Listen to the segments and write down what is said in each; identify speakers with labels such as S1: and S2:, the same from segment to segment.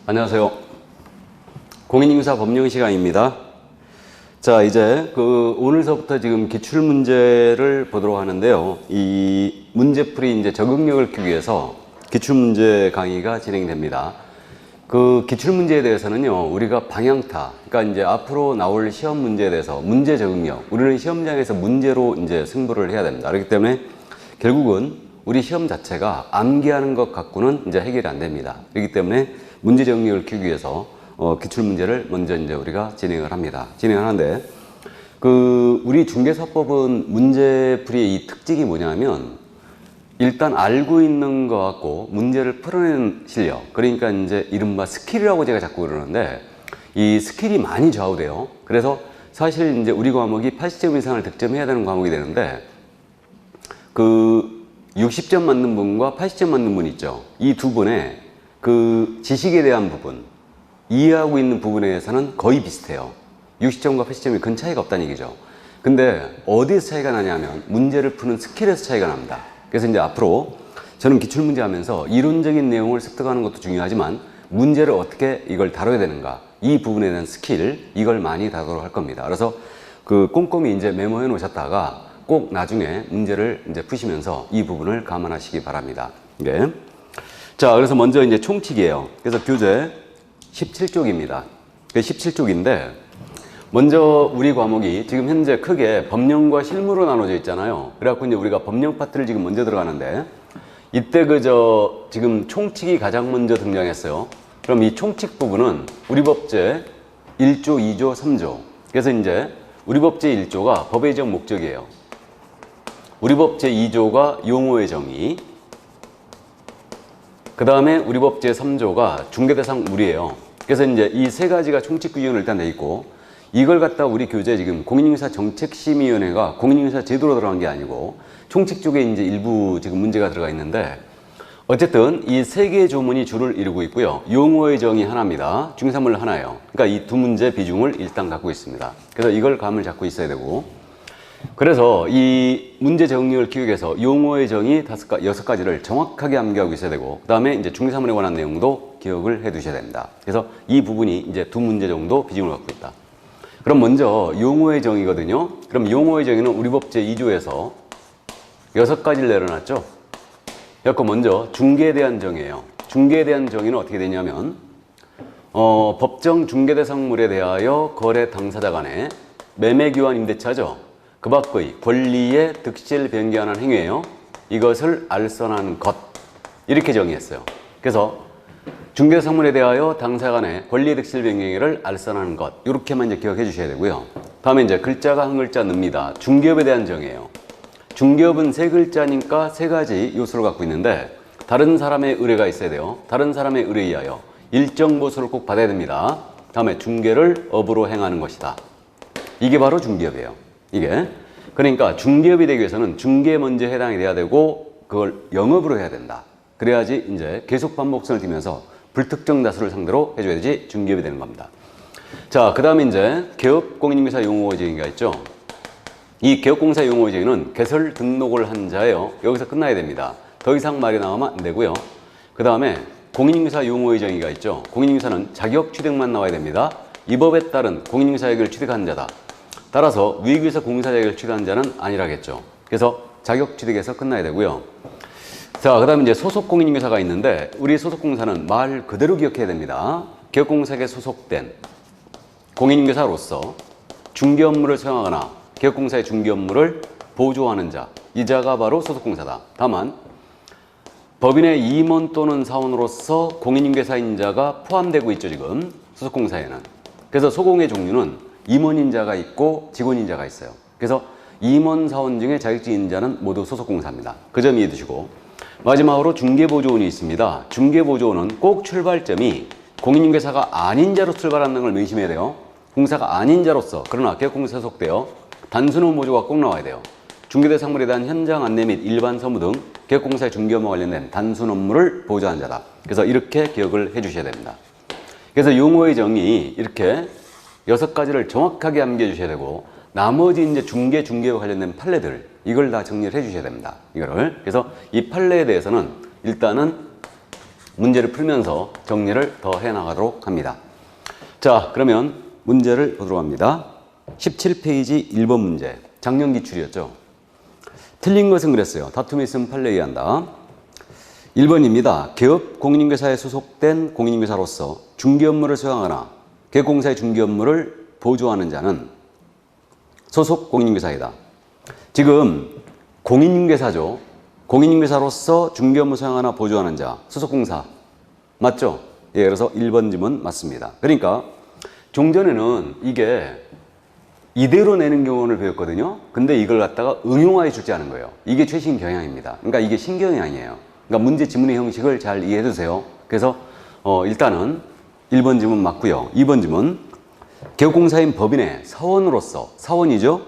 S1: 안녕하세요. 공인중개사 법령 시간입니다. 자, 이제 오늘서부터 지금 기출문제를 보도록 하는데요. 이 문제풀이 이제 적응력을 키우기 위해서 기출문제 강의가 진행됩니다. 그 기출문제에 대해서는요, 우리가 방향타, 그러니까 이제 앞으로 나올 시험 문제에 대해서 문제 적응력, 우리는 시험장에서 문제로 이제 승부를 해야 됩니다. 그렇기 때문에 결국은 우리 시험 자체가 암기하는 것 갖고는 이제 해결이 안 됩니다. 그렇기 때문에 문제 적응력을 키우기 위해서 기출문제를 먼저 이제 우리가 진행을 합니다. 진행하는데, 우리 중개사법은 문제풀이의 이 특징이 뭐냐면, 일단 알고 있는 것 갖고 문제를 풀어내는 실력. 그러니까 이제 이른바 스킬이라고 제가 자꾸 그러는데, 이 스킬이 많이 좌우돼요. 그래서 사실 이제 우리 과목이 80점 이상을 득점해야 되는 과목이 되는데, 60점 맞는 분과 80점 맞는 분 있죠. 이 두 분의 지식에 대한 부분, 이해하고 있는 부분에 대해서는 거의 비슷해요. 60점과 80점이 큰 차이가 없다는 얘기죠. 근데 어디에서 차이가 나냐면 문제를 푸는 스킬에서 차이가 납니다. 그래서 이제 앞으로 저는 기출문제 하면서 이론적인 내용을 습득하는 것도 중요하지만 문제를 어떻게 이걸 다뤄야 되는가, 이 부분에 대한 스킬, 이걸 많이 다루도록 할 겁니다. 그래서 꼼꼼히 이제 메모해 놓으셨다가 꼭 나중에 문제를 이제 푸시면서 이 부분을 감안하시기 바랍니다. 네. 자, 그래서 먼저 이제 총칙이에요. 그래서 교재 17쪽입니다. 17쪽인데, 먼저 우리 과목이 지금 현재 크게 법령과 실무로 나눠져 있잖아요. 그래갖고 이제 우리가 법령 파트를 지금 먼저 들어가는데, 이때 지금 총칙이 가장 먼저 등장했어요. 그럼 이 총칙 부분은 우리 법제 1조, 2조, 3조. 그래서 이제 우리 법제 1조가 법의 적 목적이에요. 우리 법 제2조가 용어의 정의, 그 다음에 우리 법 제3조가 중개대상 무리예요. 그래서 이제 이 세 가지가 총칙 규정으로 일단 돼 있고, 이걸 갖다 우리 교재 지금 공인중개사 정책심의위원회가 공인중개사 제도로 들어간 게 아니고 총칙 쪽에 이제 일부 지금 문제가 들어가 있는데, 어쨌든 이 세 개의 조문이 주를 이루고 있고요. 용어의 정의 하나입니다. 중개사물 하나예요. 그러니까 이 두 문제 비중을 일단 갖고 있습니다. 그래서 이걸 감을 잡고 있어야 되고, 그래서 이 문제 적응력을 키우기 위해서 용어의 정의 6가지를 정확하게 암기하고 있어야 되고, 그 다음에 이제 중개사물에 관한 내용도 기억을 해 두셔야 됩니다. 그래서 이 부분이 이제 두 문제 정도 비중을 갖고 있다. 그럼 먼저 용어의 정의거든요. 그럼 용어의 정의는 우리 법 제2조에서 6가지를 내려놨죠. 그래서 먼저 중개에 대한 정의예요. 중개에 대한 정의는 어떻게 되냐면, 법정 중개대상물에 대하여 거래 당사자 간의 매매 교환 임대차죠. 그 밖의 권리의 득실 변경하는 행위예요. 이것을 알선하는 것, 이렇게 정의했어요. 그래서 중개대상물에 대하여 당사자 간의 권리의 득실 변경을 알선하는 것, 이렇게만 이제 기억해 주셔야 되고요. 다음에 이제 글자가 한 글자 늡니다. 중개업에 대한 정의예요. 중개업은 세 글자니까 세 가지 요소를 갖고 있는데, 다른 사람의 의뢰가 있어야 돼요. 다른 사람의 의뢰에 의하여 일정 보수를 꼭 받아야 됩니다. 다음에 중개를 업으로 행하는 것이다. 이게 바로 중개업이에요. 이게. 그러니까 중개업이 되기 위해서는 중개에 먼저 해당이 돼야 되고, 그걸 영업으로 해야 된다. 그래야지 이제 계속 반복성을 띠면서 불특정 다수를 상대로 해줘야지 중개업이 되는 겁니다. 자, 그 다음에 이제 개업공인중개사 용어의 정의가 있죠. 이 개업공사 용어의 정의는 개설 등록을 한 자예요. 여기서 끝나야 됩니다. 더 이상 말이 나오면 안 되고요. 그 다음에 공인중개사 용어의 정의가 있죠. 공인중개사는 자격 취득만 나와야 됩니다. 이 법에 따른 공인중개사 자격을 취득한 자다. 따라서 위기에서 공인사 자격을 취득한 자는 아니라겠죠. 그래서 자격 취득에서 끝나야 되고요. 자, 그 다음에 이제 소속 공인중개사가 있는데, 우리 소속 공사는 말 그대로 기억해야 됩니다. 개업공사에 소속된 공인중개사로서 중개 업무를 수행하거나 개업공사의 중개 업무를 보조하는 자, 이 자가 바로 소속공사다. 다만 법인의 임원 또는 사원으로서 공인중개사인 자가 포함되고 있죠, 지금 소속공사에는. 그래서 소공의 종류는 임원인자가 있고 직원인자가 있어요. 그래서 임원 사원 중에 자격증인자는 모두 소속공사입니다. 그 점 이해해 두시고, 마지막으로 중개보조원이 있습니다. 중개보조원은 꼭 출발점이 공인중개사가 아닌 자로 출발하는 걸 명심해야 돼요. 공사가 아닌 자로서, 그러나 개업공사에 소속되어 단순업 보조가 꼭 나와야 돼요. 중개대상물에 대한 현장 안내 및 일반 서무 등 개업공사의 중개업무와 관련된 단순 업무를 보조하는 자다. 그래서 이렇게 기억을 해 주셔야 됩니다. 그래서 용어의 정의 이렇게 6가지를 정확하게 암기해 주셔야 되고, 나머지 이제 중개와 관련된 판례들, 이걸 다 정리를 해 주셔야 됩니다. 이거를. 그래서 이 판례에 대해서는 일단은 문제를 풀면서 정리를 더 해나가도록 합니다. 자, 그러면 문제를 보도록 합니다. 17페이지 1번 문제. 작년 기출이었죠. 틀린 것은 그랬어요. 다툼이 있으면 판례에 의한다. 1번입니다. 개업 공인인계사에 소속된 공인인계사로서 중개 업무를 수행하거나 개업공사의 중개 업무를 보조하는 자는 소속 공인인계사이다. 지금 공인인계사죠. 공인인계사로서 중개 업무 수행하나 보조하는 자, 소속공사. 맞죠? 예, 그래서 1번 지문 맞습니다. 그러니까 종전에는 이게 이대로 내는 경우를 배웠거든요. 근데 이걸 갖다가 응용화해 줄지 않은 거예요. 이게 최신 경향입니다. 그러니까 이게 신경향이에요. 그러니까 문제 지문의 형식을 잘 이해해 두세요. 그래서 일단은 1번 지문 맞고요. 2번 지문. 개업공사인 법인의 사원으로서, 사원이죠.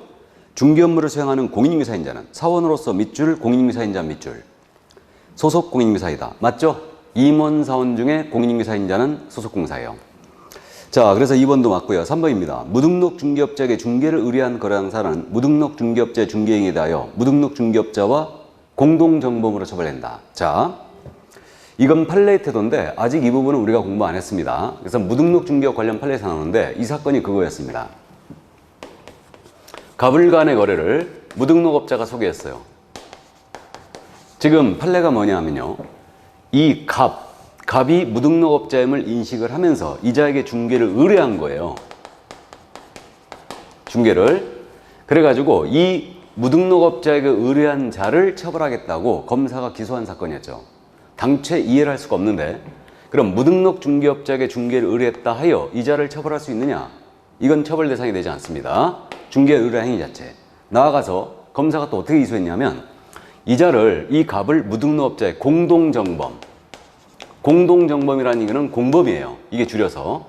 S1: 중개 업무를 수행하는 공인인계사인 자는 사원으로서 밑줄, 공인인계사인 자 밑줄. 소속 공인인계사이다. 맞죠? 임원사원 중에 공인인계사인 자는 소속공사예요. 자, 그래서 2번도 맞고요. 3번입니다. 무등록 중개업자에게 중개를 의뢰한 거래당사는 무등록 중개업자의 중개행위에 대하여 무등록 중개업자와 공동정범으로 처벌된다. 자, 이건 판례의 태도인데 아직 이 부분은 우리가 공부 안 했습니다. 그래서 무등록 중개업 관련 판례에서 나오는데 이 사건이 그거였습니다. 갑을 간의 거래를 무등록업자가 소개했어요. 지금 판례가 뭐냐 하면요. 이 갑이 무등록업자임을 인식을 하면서 이자에게 중개를 의뢰한 거예요. 중개를. 그래가지고 이 무등록업자에게 의뢰한 자를 처벌하겠다고 검사가 기소한 사건이었죠. 당최 이해를 할 수가 없는데 그럼 무등록 중개업자에게 중개를 의뢰했다 하여 이자를 처벌할 수 있느냐? 이건 처벌 대상이 되지 않습니다. 중개 의뢰 행위 자체. 나아가서 검사가 또 어떻게 기소했냐면 이자를 이 갑을 무등록업자의 공동정범. 공동정범이라는 얘기는 공범이에요. 이게 줄여서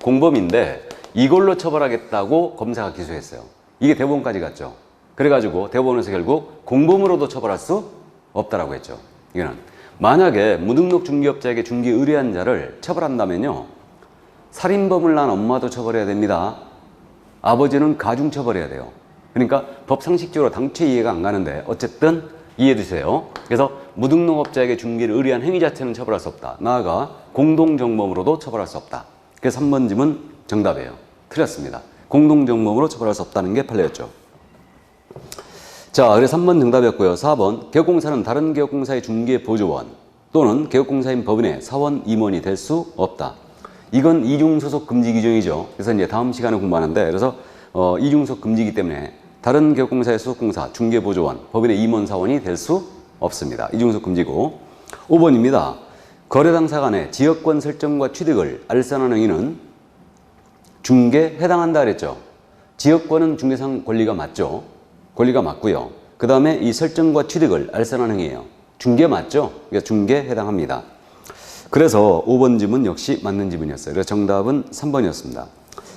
S1: 공범인데 이걸로 처벌하겠다고 검사가 기소했어요. 이게 대법원까지 갔죠. 그래가지고 대법원에서 결국 공범으로도 처벌할 수 없다라고 했죠. 이거는 만약에 무등록 중개업자에게 중개 의뢰한 자를 처벌한다면요. 살인범을 낳은 엄마도 처벌해야 됩니다. 아버지는 가중 처벌해야 돼요. 그러니까 법 상식적으로 당최 이해가 안 가는데 어쨌든 이해해 주세요. 그래서 무등록업자에게 중개를 의뢰한 행위 자체는 처벌할 수 없다. 나아가 공동정범으로도 처벌할 수 없다. 그래서 3번 지문 정답이에요. 틀렸습니다. 공동정범으로 처벌할 수 없다는 게 판례였죠. 자, 그래서 3번 정답이었고요. 4번 개업공사는 다른 개업공사의 중개 보조원 또는 개업공사인 법인의 사원 임원이 될 수 없다. 이건 이중소속 금지 규정이죠. 그래서 이제 다음 시간에 공부하는데 그래서 이중소속 금지이기 때문에 다른 개업공사의 소속공사, 중개보조원, 법인의 임원 사원이 될 수 없습니다. 이중소속 금지고. 5번입니다. 거래 당사 간의 지역권 설정과 취득을 알선하는 행위는 중개에 해당한다 그랬죠. 지역권은 중개상 권리가 맞죠. 권리가 맞고요. 그 다음에 이 설정과 취득을 알선하는 행위예요. 중개 맞죠? 그러니까 중개에 해당합니다. 그래서 5번 지문 역시 맞는 지문이었어요. 그래서 정답은 3번이었습니다.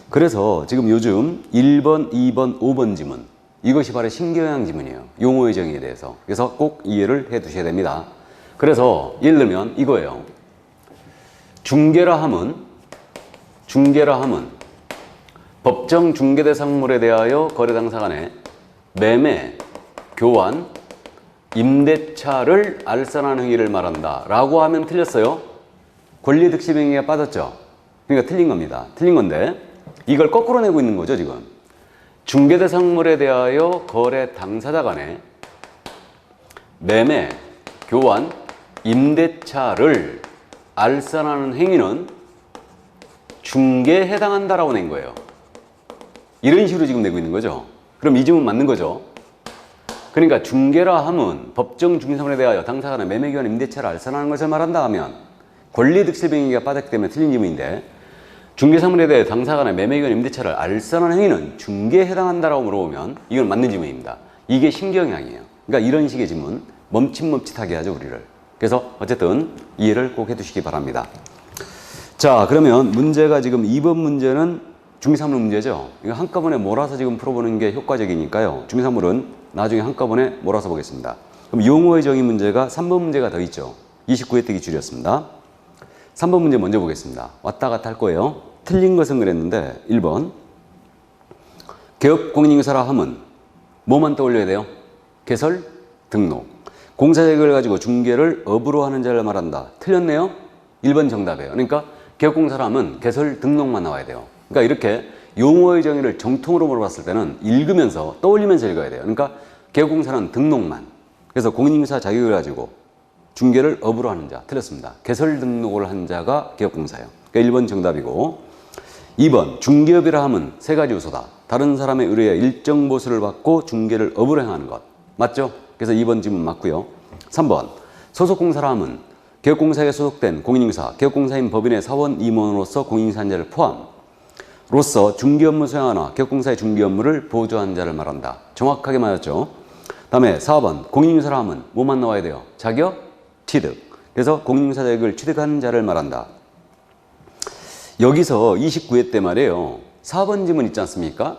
S1: 그래서 지금 요즘 1번, 2번, 5번 지문 이것이 바로 신경향 지문이에요. 용어의 정의에 대해서. 그래서 꼭 이해를 해 두셔야 됩니다. 그래서 예를 들면 이거예요. 중개라 함은 법정 중개대상물에 대하여 거래 당사 간의 매매, 교환, 임대차를 알선하는 행위를 말한다 라고 하면 틀렸어요. 권리 득실 행위가 빠졌죠. 그러니까 틀린 겁니다. 틀린 건데 이걸 거꾸로 내고 있는 거죠. 지금 중개대상물에 대하여 거래 당사자 간의 매매, 교환, 임대차를 알선하는 행위는 중개에 해당한다라고 낸 거예요. 이런 식으로 지금 내고 있는 거죠. 그럼 이 지문 맞는 거죠. 그러니까 중개라 함은 법정 중개사물에 대하여 당사자 간의 매매, 교환, 임대차를 알선하는 것을 말한다 하면 권리득실행위가 빠졌기 때문에 틀린 지문인데 중개사물에 대해 당사자 간의 매매, 교환, 임대차를 알선하는 행위는 중개에 해당한다라고 물어보면 이건 맞는 지문입니다. 이게 신경향이에요. 그러니까 이런 식의 지문 멈칫멈칫하게 하죠 우리를. 그래서 어쨌든 이해를 꼭 해두시기 바랍니다. 자, 그러면 문제가 지금 2번 문제는 중개사물 문제죠. 이거 한꺼번에 몰아서 지금 풀어보는 게 효과적이니까요. 중개사물은 나중에 한꺼번에 몰아서 보겠습니다. 그럼 용어의 정의 문제가 3번 문제가 더 있죠. 29회 때 기출이었습니다. 3번 문제 먼저 보겠습니다. 왔다 갔다 할 거예요. 틀린 것은 그랬는데 1번 개업공인인계사라 함은 뭐만 떠올려야 돼요? 개설, 등록. 공사자격을 가지고 중개를 업으로 하는 자를 말한다. 틀렸네요. 1번 정답이에요. 그러니까 개업공사라면 개설 등록만 나와야 돼요. 그러니까 이렇게 용어의 정의를 정통으로 물어봤을 때는 읽으면서 떠올리면서 읽어야 돼요. 그러니까 개업공사는 등록만. 그래서 공인인사 자격을 가지고 중개를 업으로 하는 자. 틀렸습니다. 개설 등록을 한 자가 개업공사예요. 그러니까 1번 정답이고 2번 중개업이라 함은 세 가지 요소다. 다른 사람에 의뢰해 일정 보수를 받고 중개를 업으로 행하는 것. 맞죠? 그래서 2번 질문 맞고요. 3번 소속공사라 함은 개업공사에 소속된 공인인사, 개업공사인 법인의 사원 임원으로서 공인인사한 자를 포함로서 중개업무 수행하나 개업공사의 중개업무를 보조한 자를 말한다. 정확하게 맞았죠? 다음에 4번 공인인사라 함은 뭐만 나와야 돼요? 자격, 취득. 그래서 공인인사 자격을 취득한 자를 말한다. 여기서 29회 때 말이에요. 4번 지문 있지 않습니까?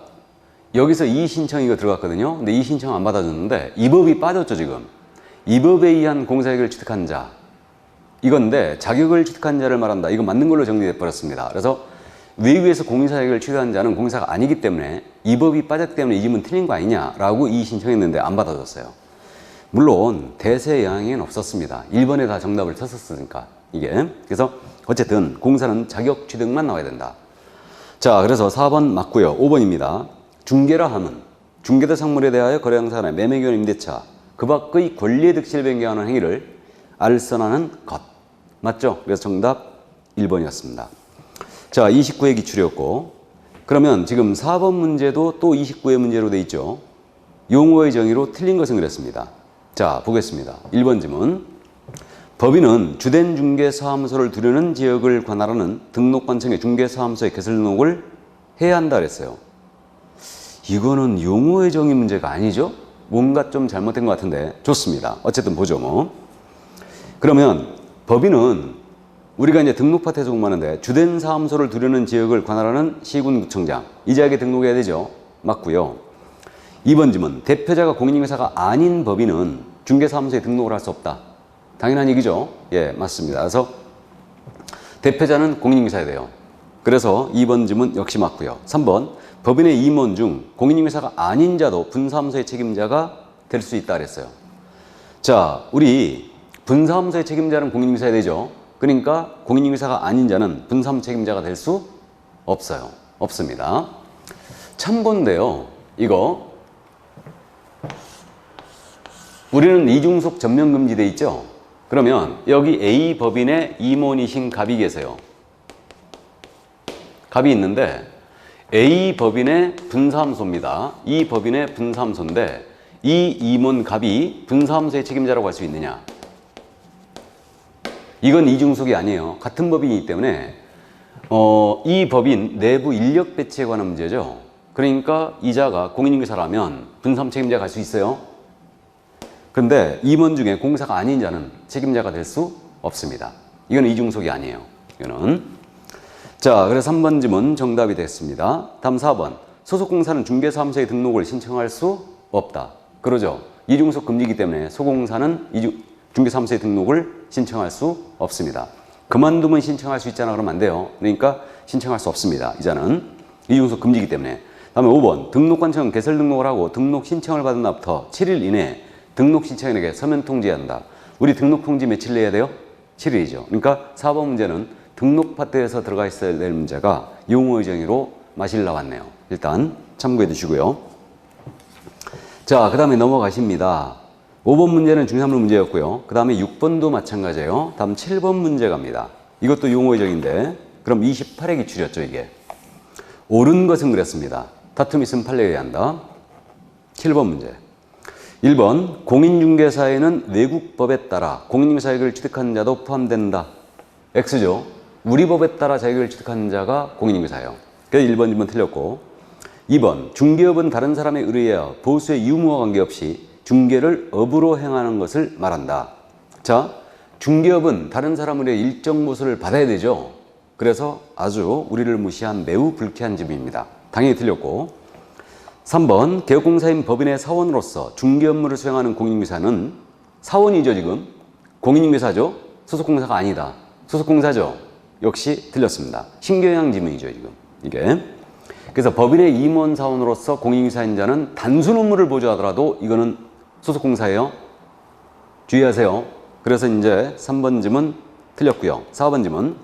S1: 여기서 이의신청 이거 들어갔거든요. 근데 이의신청 안 받아줬는데 이 법이 빠졌죠 지금. 이 법에 의한 공사자격을 취득한 자 이건데 자격을 취득한 자를 말한다. 이거 맞는 걸로 정리돼 버렸습니다. 그래서 외국에서 공인사 자격을 취득한 자는 공사가 아니기 때문에 이 법이 빠졌기 때문에 이 질문 틀린 거 아니냐라고 이의신청했는데 안 받아줬어요. 물론 대세의 영향은 없었습니다. 1번에 다 정답을 쳤었으니까 이게. 그래서 어쨌든 공사는 자격 취득만 나와야 된다. 자, 그래서 4번 맞고요. 5번입니다. 중개라 함은 중개대 상물에 대하여 거래항사 간의 매매기원 임대차 그 밖의 권리의 득실을 변경하는 행위를 알선하는 것. 맞죠? 그래서 정답 1번이었습니다. 자, 29회 기출이었고 그러면 지금 4번 문제도 또 29회 문제로 돼 있죠. 용어의 정의로 틀린 것은 그랬습니다. 자, 보겠습니다. 1번 지문. 법인은 주된 중개사무소를 두려는 지역을 관할하는 등록관청의 중개사무소의 개설 등록을 해야 한다 그랬어요. 이거는 용어의 정의 문제가 아니죠? 뭔가 좀 잘못된 것 같은데 좋습니다. 어쨌든 보죠 뭐. 그러면 법인은 우리가 이제 등록 파트에서 공부하는데 주된 사무소를 두려는 지역을 관할하는 시군구청장 이 지역에 등록해야 되죠. 맞고요. 2번 질문. 대표자가 공인인사가 아닌 법인은 중개사무소에 등록을 할 수 없다. 당연한 얘기죠. 예, 맞습니다. 그래서 대표자는 공인인사여야 돼요. 그래서 2번 질문 역시 맞고요. 3번 법인의 임원 중 공인인사가 아닌 자도 분사무소의 책임자가 될 수 있다 그랬어요. 자, 우리 분사무소의 책임자는 공인인사여야 되죠. 그러니까 공인인사가 아닌 자는 분사무 책임자가 될 수 없어요. 없습니다. 참고인데요. 이거 우리는 이중속 전면금지돼 있죠. 그러면 여기 A 법인의 임원이신 갑이 계세요. 갑이 있는데 A 법인의 분사무소입니다. 이 법인의 분사무소인데 이 임원 갑이 분사무소의 책임자라고 할 수 있느냐? 이건 이중속이 아니에요. 같은 법인이기 때문에 이 법인 내부 인력 배치에 관한 문제죠. 그러니까 이자가 공인인사라면 분사무 책임자가 갈 수 있어요. 그런데 임원 중에 공사가 아닌 자는 책임자가 될 수 없습니다. 이건 이중속이 아니에요. 이거는. 자, 그래서 3번 질문 정답이 됐습니다. 다음 4번. 소속공사는 중개사무소에 등록을 신청할 수 없다. 그러죠. 이중속 금지이기 때문에 소공사는 중개사무소에 등록을 신청할 수 없습니다. 그만두면 신청할 수 있잖아 그러면 안 돼요. 그러니까 신청할 수 없습니다. 이자는 이중속 금지이기 때문에. 다음에 5번. 등록관청은 개설 등록을 하고 등록 신청을 받은 날부터 7일 이내 등록 신청인에게 서면 통지한다. 우리 등록 통지 며칠 내야 돼요? 7일이죠. 그러니까 4번 문제는 등록 파트에서 들어가 있어야 될 문제가 용어의 정의로 마실 나왔네요. 일단 참고해 두시고요. 자, 그 다음에 넘어가십니다. 5번 문제는 중산물 문제였고요. 그 다음에 6번도 마찬가지예요. 다음 7번 문제 갑니다. 이것도 용어의 정의인데 그럼 28회 기출이었죠 이게. 옳은 것은 그랬습니다. 다툼 있으면 판례해야 한다. 7번 문제. 1번 공인중개사에는 외국법에 따라 공인중개사격을 취득한 자도 포함된다. X죠. 우리 법에 따라 자격을 취득한 자가 공인중개사예요. 그래서 1번, 2번 틀렸고 2번 중개업은 다른 사람에 의뢰하여 보수의 유무와 관계없이 중개를 업으로 행하는 것을 말한다. 자, 중개업은 다른 사람의 일정 보수를 받아야 되죠. 그래서 아주 우리를 무시한 매우 불쾌한 질문입니다. 당연히 틀렸고 3번 개업공사인 법인의 사원으로서 중개 업무를 수행하는 공인중개사는 사원이죠 지금. 공인중개사죠. 소속공사가 아니다. 소속공사죠. 역시 틀렸습니다. 신경향 지문이죠 지금 이게. 그래서 법인의 임원 사원으로서 공인중개사인 자는 단순 업무를 보조하더라도 이거는 소속공사예요. 주의하세요. 그래서 이제 3번 질문 틀렸고요. 4번 질문.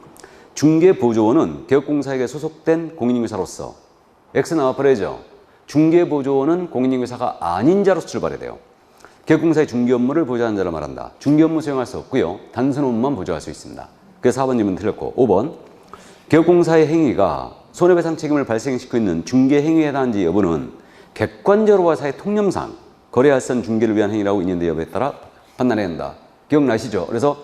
S1: 중개보조원은 개업공사에게 소속된 공인인증사로서 X 나와 버려야죠. 중개보조원은 공인인증사가 아닌 자로서 출발해야 돼요. 개업공사의 중개 업무를 보조하는 자를 말한다. 중개 업무 수행할 수 없고요. 단순 업무만 보조할 수 있습니다. 그래서 4번 질문 틀렸고 5번. 개업공사의 행위가 손해배상 책임을 발생시키고 있는 중개 행위에 해당하는지 여부는 객관적으로 봐서의 통념상 거래할선 중개를 위한 행위라고 있는데 여부에 따라 판단해야 한다. 기억나시죠? 그래서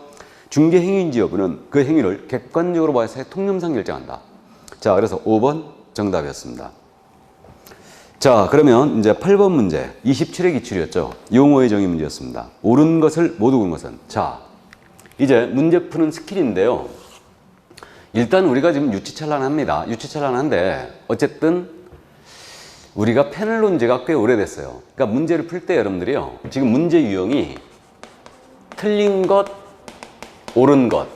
S1: 중개 행위인지 여부는 그 행위를 객관적으로 봐서의 통념상 결정한다. 자, 그래서 5번 정답이었습니다. 자, 그러면 이제 8번 문제 27회 기출이었죠. 용어의 정의 문제였습니다. 옳은 것을 모두 고른 것은. 자, 이제 문제 푸는 스킬인데요. 일단 우리가 지금 유치찬란합니다. 유치찬란한데 어쨌든 우리가 패널 논제가 꽤 오래됐어요. 그러니까 문제를 풀 때 여러분들이요. 지금 문제 유형이 틀린 것, 옳은 것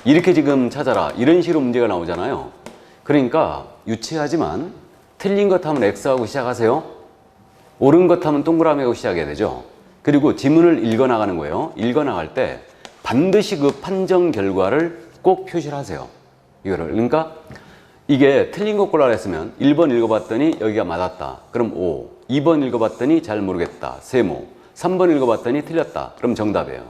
S1: 이렇게 지금 찾아라 이런 식으로 문제가 나오잖아요. 그러니까 유치하지만 틀린 것 하면 X하고 시작하세요. 옳은 것 하면 동그라미하고 시작해야 되죠. 그리고 지문을 읽어나가는 거예요. 읽어나갈 때 반드시 그 판정 결과를 꼭 표시를 하세요. 이거를. 그러니까 이게 틀린 것 골라라 했으면 1번 읽어봤더니 여기가 맞았다. 그럼 O. 2번 읽어봤더니 잘 모르겠다. 세모. 3번 읽어봤더니 틀렸다. 그럼 정답이에요.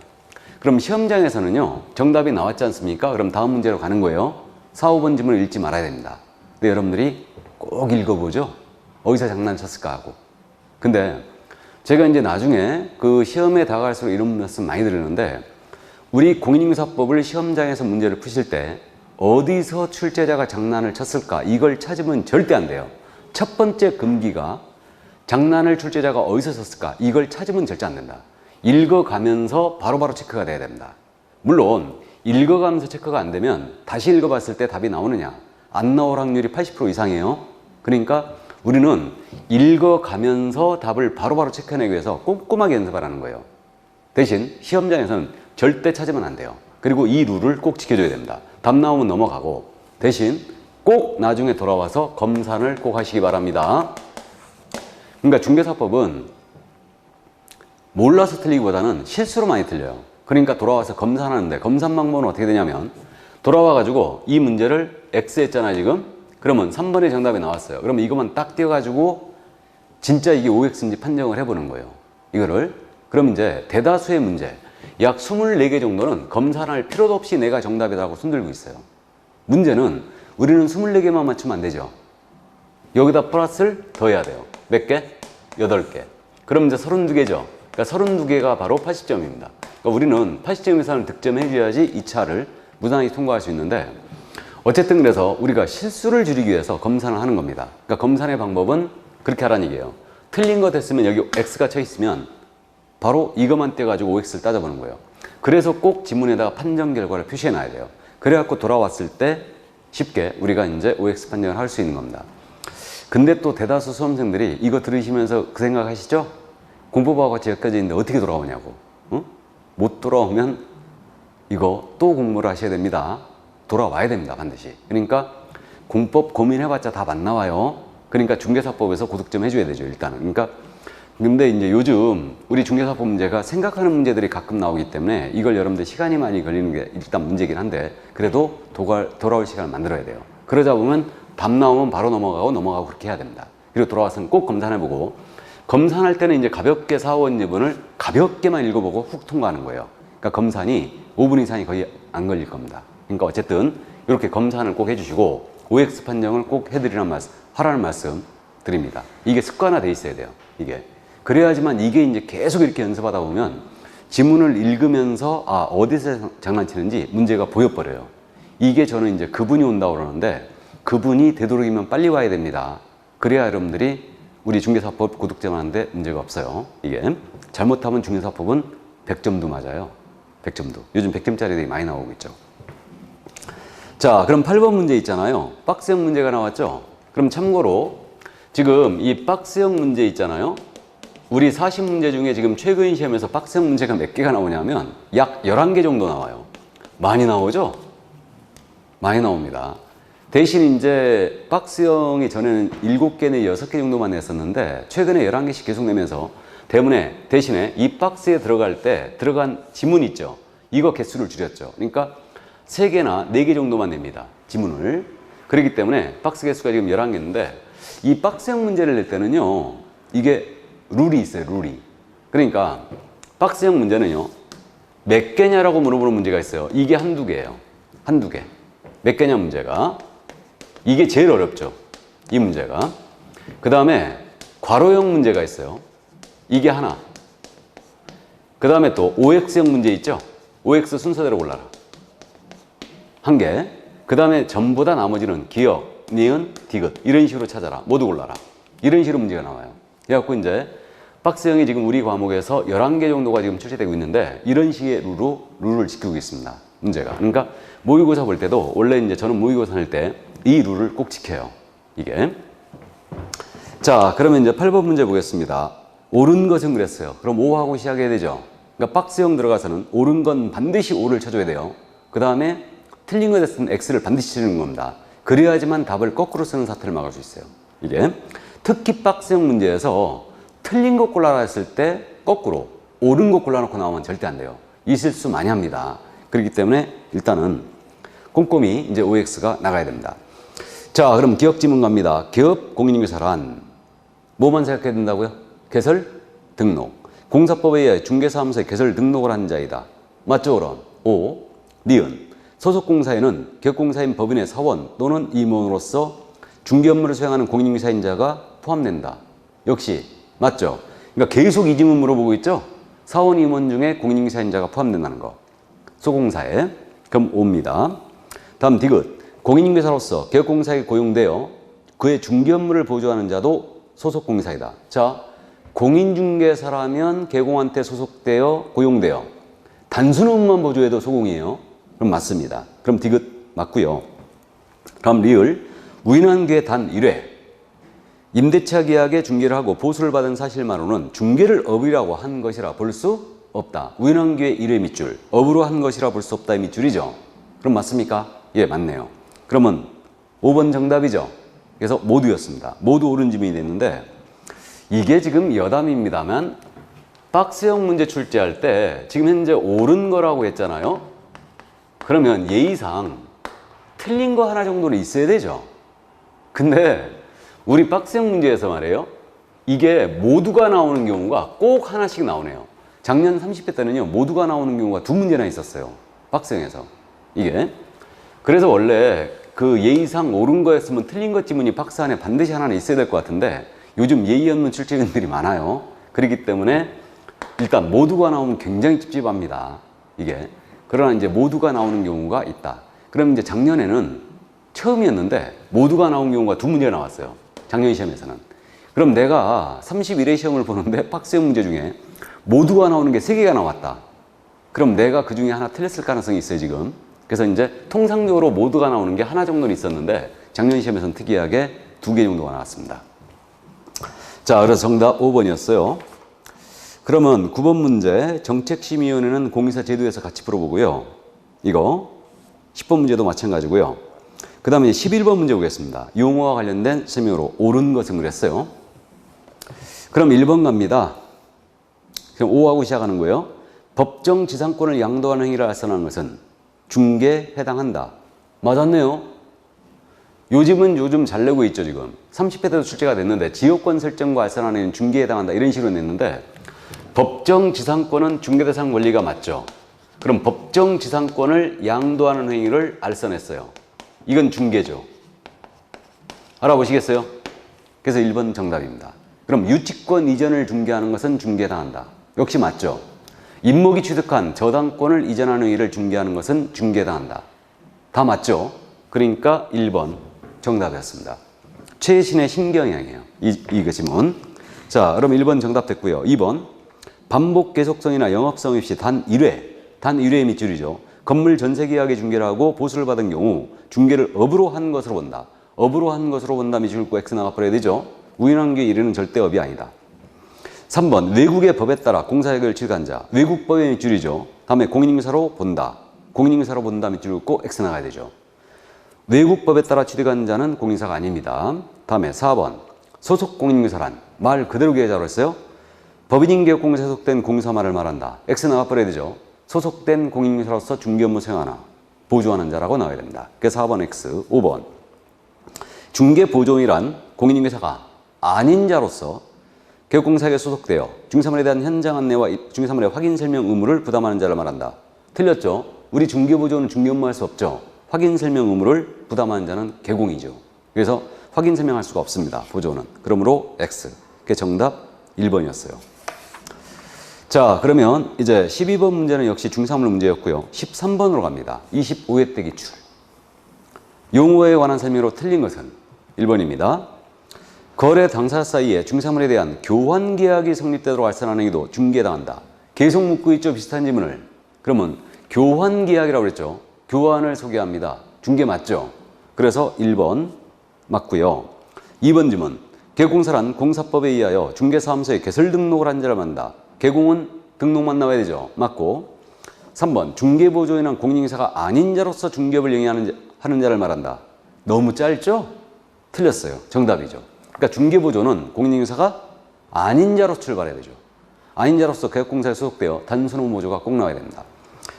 S1: 그럼 시험장에서는요. 정답이 나왔지 않습니까? 그럼 다음 문제로 가는 거예요. 4, 5번 지문을 읽지 말아야 됩니다. 근데 여러분들이 꼭 읽어보죠. 어디서 장난쳤을까 하고. 근데 제가 이제 나중에 그 시험에 다가갈수록 이런 말씀 많이 드리는데 우리 공인인증사법을 시험장에서 문제를 푸실 때 어디서 출제자가 장난을 쳤을까 이걸 찾으면 절대 안 돼요. 첫 번째 금기가 장난을 출제자가 어디서 썼을까 이걸 찾으면 절대 안 된다. 읽어가면서 바로바로 체크가 돼야 됩니다. 물론 읽어가면서 체크가 안 되면 다시 읽어봤을 때 답이 나오느냐? 안 나올 확률이 80% 이상이에요. 그러니까 우리는 읽어가면서 답을 바로바로 체크해내기 위해서 꼼꼼하게 연습하라는 거예요. 대신 시험장에서는 절대 찾으면 안 돼요. 그리고 이 룰을 꼭 지켜줘야 됩니다. 답 나오면 넘어가고 대신 꼭 나중에 돌아와서 검산을 꼭 하시기 바랍니다. 그러니까 중개사법은 몰라서 틀리기보다는 실수로 많이 틀려요. 그러니까 돌아와서 검산하는데 검산 방법은 어떻게 되냐면 돌아와가지고 이 문제를 X 했잖아요 지금. 그러면 3번의 정답이 나왔어요. 그러면 이것만 딱 띄워가지고 진짜 이게 OX인지 판정을 해보는 거예요. 이거를. 그럼 이제 대다수의 문제 약 24개 정도는 검산할 필요도 없이 내가 정답이라고 손들고 있어요. 문제는 우리는 24개만 맞추면 안 되죠. 여기다 플러스를 더해야 돼요. 몇 개? 8개. 그럼 이제 32개죠. 그러니까 32개가 바로 80점입니다. 그러니까 우리는 80점 이상을 득점해 줘야지 이 차를 무난하게 통과할 수 있는데 어쨌든 그래서 우리가 실수를 줄이기 위해서 검산을 하는 겁니다. 그러니까 검산의 방법은 그렇게 하라는 얘기예요. 틀린 거 됐으면 여기 X가 쳐 있으면 바로 이것만 떼가지고 OX를 따져보는 거예요. 그래서 꼭 지문에다가 판정 결과를 표시해 놔야 돼요. 그래갖고 돌아왔을 때 쉽게 우리가 이제 OX 판정을 할 수 있는 겁니다. 근데 또 대다수 수험생들이 이거 들으시면서 그 생각 하시죠? 공부하고 같이 여기까지 있는데 어떻게 돌아오냐고. 응? 못 돌아오면 이거 또 공부를 하셔야 됩니다. 돌아와야 됩니다. 반드시. 그러니까 공법 고민해봤자 답 안 나와요. 그러니까 중개사법에서 고득점 해줘야 되죠. 일단은. 그러니까 근데 이제 요즘 우리 중개사법 문제가 생각하는 문제들이 가끔 나오기 때문에 이걸 여러분들 시간이 많이 걸리는 게 일단 문제긴 한데 그래도 돌아올 시간을 만들어야 돼요. 그러다 보면 답 나오면 바로 넘어가고 그렇게 해야 됩니다. 그리고 돌아와서는 꼭 검산해보고 검산할 때는 이제 가볍게 4, 5번 지문을 가볍게만 읽어보고 훅 통과하는 거예요. 그러니까 검산이 5분 이상이 거의 안 걸릴 겁니다. 그러니까 어쨌든 이렇게 검산을 꼭 해주시고 OX 판정을 꼭 하라는 말씀 드립니다. 이게 습관화돼 있어야 돼요. 이게. 그래야지만 이게 이제 계속 이렇게 연습하다 보면 지문을 읽으면서 어디서 장난치는지 문제가 보여버려요. 이게 저는 이제 그분이 온다고 그러는데 그분이 되도록이면 빨리 와야 됩니다. 그래야 여러분들이 우리 중개사법 고득점 하는데 문제가 없어요. 이게 잘못하면 중개사법은 100점도 맞아요. 100점도. 요즘 100점짜리들이 많이 나오고 있죠. 자, 그럼 8번 문제 있잖아요. 박스형 문제가 나왔죠. 그럼 참고로 지금 이 박스형 문제 있잖아요. 우리 40문제 중에 지금 최근 시험에서 박스형 문제가 몇 개가 나오냐면 약 11개 정도 나와요. 많이 나오죠? 많이 나옵니다. 대신 이제 박스형이 전에는 7개 내 6개 정도만 냈었는데 최근에 11개씩 계속 내면서 대신에 이 박스에 들어갈 때 들어간 지문 있죠? 이거 개수를 줄였죠. 그러니까 3개나 4개 정도만 냅니다. 지문을. 그렇기 때문에 박스 개수가 지금 11개인데 이 박스형 문제를 낼 때는요. 이게 룰이 있어요. 룰이. 그러니까 박스형 문제는요. 몇 개냐라고 물어보는 문제가 있어요. 이게 한두 개예요. 한두 개. 몇 개냐 문제가. 이게 제일 어렵죠. 이 문제가. 그 다음에 괄호형 문제가 있어요. 이게 하나. 그 다음에 또 OX형 문제 있죠. OX 순서대로 골라라. 한 개. 그 다음에 전부 다 나머지는 기역, 니은, 디귿 이런 식으로 찾아라. 모두 골라라. 이런 식으로 문제가 나와요. 그래갖고 이제 박스형이 지금 우리 과목에서 11개 정도가 지금 출제되고 있는데 이런 식의 룰을 지키고 있습니다. 문제가. 그러니까 모의고사 볼 때도 원래 이제 저는 모의고사 할 때 이 룰을 꼭 지켜요. 이게. 자, 그러면 이제 8번 문제 보겠습니다. 옳은 것은 그랬어요. 그럼 5하고 시작해야 되죠. 그러니까 박스형 들어가서는 옳은 건 반드시 5를 쳐줘야 돼요. 그 다음에 틀린 것에 쓰는 X를 반드시 치는 겁니다. 그래야지만 답을 거꾸로 쓰는 사태를 막을 수 있어요. 이게. 특히 박스형 문제에서 틀린 것 골라라 했을 때 거꾸로 옳은 것 골라놓고 나오면 절대 안 돼요. 이 실수 많이 합니다. 그렇기 때문에 일단은 꼼꼼히 이제 OX가 나가야 됩니다. 자, 그럼 기업 지문 갑니다. 기업 공인인증서란 뭐만 생각해야 된다고요? 개설, 등록. 공사법에 의해 중개사무소에 개설 등록을 한 자이다. 맞죠, 그럼? O, 니은. 소속공사에는 기업공사인 법인의 사원 또는 임원으로서 중개 업무를 수행하는 공인인증사인자가 포함된다. 역시 맞죠? 그러니까 계속 이 질문 물어보고 있죠? 사원 임원 중에 공인인증사인자가 포함된다는 거. 소공사에. 그럼 O입니다. 다음 디귿. 공인인증사로서 기업공사에 고용되어 그의 중개 업무를 보조하는 자도 소속공사이다. 자, 공인중개사라면 개공한테 소속되어 고용되어 단순 업무만 보조해도 소공이에요. 그럼 맞습니다. 그럼 디귿 맞고요. 그럼 리을. 우인한 기회 단 1회. 임대차 계약의 중개를 하고 보수를 받은 사실만으로는 중개를 업이라고 한 것이라 볼 수 없다. 우인한 기회 1회 밑줄. 업으로 한 것이라 볼 수 없다의 밑줄이죠. 그럼 맞습니까? 예, 맞네요. 그러면 5번 정답이죠. 그래서 모두였습니다. 모두 옳은 질문이 됐는데 이게 지금 여담입니다만 박스형 문제 출제할 때 지금 현재 옳은 거라고 했잖아요. 그러면 예의상 틀린 거 하나 정도는 있어야 되죠. 근데 우리 박스형 문제에서 말이에요. 이게 모두가 나오는 경우가 꼭 하나씩 나오네요. 작년 30회 때는요. 모두가 나오는 경우가 2문제나 있었어요. 박스형에서. 이게. 그래서 원래 그 예의상 옳은 거였으면 틀린 것 지문이 박스 안에 반드시 하나는 있어야 될 것 같은데 요즘 예의 없는 출제위원들이 많아요. 그렇기 때문에 일단 모두가 나오면 굉장히 찝찝합니다. 이게. 그러나 이제 모두가 나오는 경우가 있다. 그럼 이제 작년에는 처음이었는데 모두가 나온 경우가 2문제가 나왔어요. 작년 시험에서는. 그럼 내가 31회 시험을 보는데 박스형 문제 중에 모두가 나오는 게 3개가 나왔다. 그럼 내가 그 중에 하나 틀렸을 가능성이 있어요, 지금. 그래서 이제 통상적으로 모두가 나오는 게 하나 정도는 있었는데 작년 시험에서는 특이하게 2개 정도가 나왔습니다. 자, 그래서 정답 5번이었어요. 그러면 9번 문제 정책심의위원회는 공인사 제도에서 같이 풀어보고요. 이거 10번 문제도 마찬가지고요. 그 다음에 11번 문제 보겠습니다. 용어와 관련된 설명으로 옳은 것은 그랬어요. 그럼 1번 갑니다. 그럼 5하고 시작하는 거예요. 법정 지상권을 양도하는 행위를 알선하는 것은 중개에 해당한다. 맞았네요. 요즘 잘 내고 있죠, 지금. 30회 때도 출제가 됐는데 지역권 설정과 알선하는 행위는 중개에 해당한다. 이런 식으로 냈는데 법정 지상권은 중개대상 권리가 맞죠. 그럼 법정 지상권을 양도하는 행위를 알선했어요. 이건 중개죠. 알아보시겠어요? 그래서 1번 정답입니다. 그럼 유치권 이전을 중개하는 것은 중개에 해당한다. 역시 맞죠. 임목이 취득한 저당권을 이전하는 행위를 중개하는 것은 중개에 해당한다. 다 맞죠? 그러니까 1번 정답이었습니다. 최신의 신경향이에요. 이 지문. 자, 그럼 1번 정답 됐고요. 2번 반복 계속성이나 영업성 없이 단 1회 밑줄이죠. 건물 전세계약의 중개를 하고 보수를 받은 경우 중개를 업으로 한 것으로 본다. 업으로 한 것으로 본다 밑줄 긋고 X 나가버려야 되죠. 우인한 게 1회는 절대 업이 아니다. 3번 외국의 법에 따라 공사계획을 취득한 자. 외국법의 밑줄이죠. 다음에 공인인증사로 본다. 공인인증사로 본다 밑줄 긋고 X 나가야 되죠. 외국법에 따라 취득한 자는 공인사가 아닙니다. 다음에 4번 소속 공인인증사란 말 그대로 계좌로 했어요. 법인인계공사에 소속된 공사말을 말한다. X 나가버려야 되죠. 소속된 공인인사로서 중개 업무 수행하나 보조하는 자라고 나와야 됩니다. 그래서 4번 X, 5번 중개 보조인이란 공인인사가 아닌 자로서 개업공사에게 소속되어 중개사물에 대한 현장 안내와 중개사물의 확인 설명 의무를 부담하는 자를 말한다. 틀렸죠? 우리 중개보조는 중개 업무할 수 없죠. 확인 설명 의무를 부담하는 자는 개공이죠. 그래서 확인 설명할 수가 없습니다. 보조는. 그러므로 X. 그게 정답 1번이었어요. 자, 그러면 이제 12번 문제는 역시 중개사물 문제였고요. 13번으로 갑니다. 25회 때 기출. 용어에 관한 설명으로 틀린 것은 1번입니다. 거래 당사자 사이에 중개사물에 대한 교환 계약이 성립되도록 알선하는 행위도 중개해당한다. 계속 묻고 있죠. 비슷한 질문을. 그러면 교환 계약이라고 그랬죠. 교환을 소개합니다. 중개 맞죠? 그래서 1번 맞고요. 2번 질문. 개공사란 공사법에 의하여 중개사무소에 개설 등록을 한 자를 말한다. 개공은 등록만 나와야 되죠. 맞고. 3번. 중개보조인은 공인인사가 아닌 자로서 중개업을 영위하는 자를 말한다. 너무 짧죠? 틀렸어요. 정답이죠. 그러니까 중개보조는 공인인사가 아닌 자로서 출발해야 되죠. 아닌 자로서 개업공사에 소속되어 단순 업무보조가 꼭 나와야 됩니다.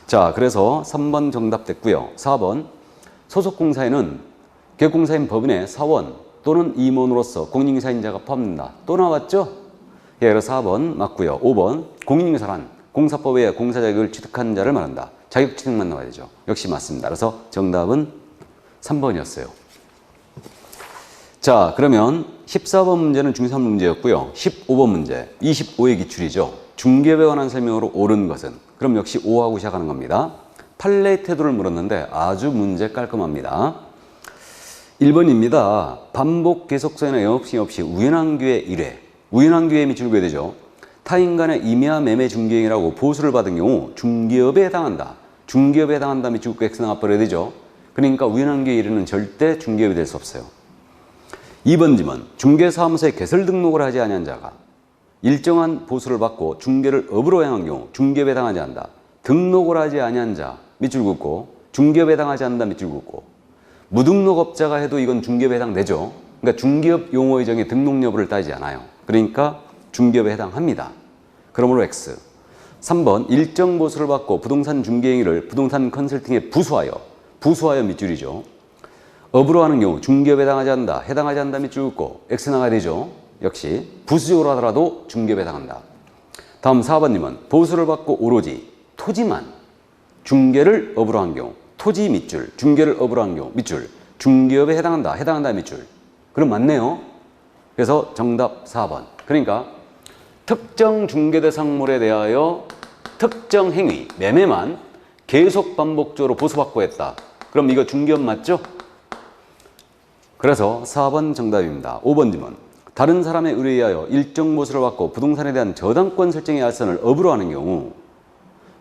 S1: 자, 그래서 3번 정답 됐고요. 4번. 소속공사에는 개업공사인 법인의 사원 또는 임원으로서 공인인사인자가 포함된다. 또 나왔죠? 예, 그래서 4번 맞고요. 5번. 공인인사란 공사법에 의해 공사 자격을 취득한 자를 말한다. 자격 취득만 나와야 되죠. 역시 맞습니다. 그래서 정답은 3번이었어요. 자, 그러면 14번 문제는 중개사물 문제였고요. 15번 문제, 25회 기출이죠. 중개업에 관한 설명으로 옳은 것은? 그럼 역시 5하고 시작하는 겁니다. 판례 태도를 물었는데 아주 문제 깔끔합니다. 1번입니다. 반복 계속성이나 영업시행 없이 우연한 기회 1회. 우연한 기회에 미치게 되죠. 타인 간의 임야 매매 중개행위라고 보수를 받은 경우 중개업에 해당한다. 중개업에 해당한다 미치고 X 나와버려야 되죠. 그러니까 우연한 기회 1회는 절대 중개업이 될 수 없어요. 2번 질문. 중개사무소에 개설 등록을 하지 아니한 자가 일정한 보수를 받고 중개를 업으로 행한 경우 중개업에 해당하지 않는다. 등록을 하지 아니한 자 밑줄 긋고 중개업에 해당하지 않는다 밑줄 긋고 무등록업자가 해도 이건 중개업에 해당되죠. 그러니까 중개업 용어 의정의 등록 여부를 따지지 않아요. 그러니까 중개업에 해당합니다. 그러므로 X. 3번 일정 보수를 받고 부동산 중개행위를 부동산 컨설팅에 부수하여 밑줄이죠. 업으로 하는 경우 중개업에 해당하지 않는다. 해당하지 않는다 밑줄 긋고 X 나가야 되죠. 역시 부수적으로 하더라도 중개업에 해당한다. 다음 4번님은 보수를 받고 오로지 토지만 중개를 업으로 한 경우 토지 밑줄, 중개를 업으로 한 경우 밑줄, 중개업에 해당한다. 해당한다 밑줄. 그럼 맞네요. 그래서 정답 4번. 그러니까 특정 중개대상물에 대하여 특정 행위, 매매만 계속 반복적으로 보수받고 했다. 그럼 이거 중개업 맞죠? 그래서 4번 정답입니다. 5번 질문. 다른 사람의 의뢰에 의하여 일정 보수를 받고 부동산에 대한 저당권 설정의 알선을 업으로 하는 경우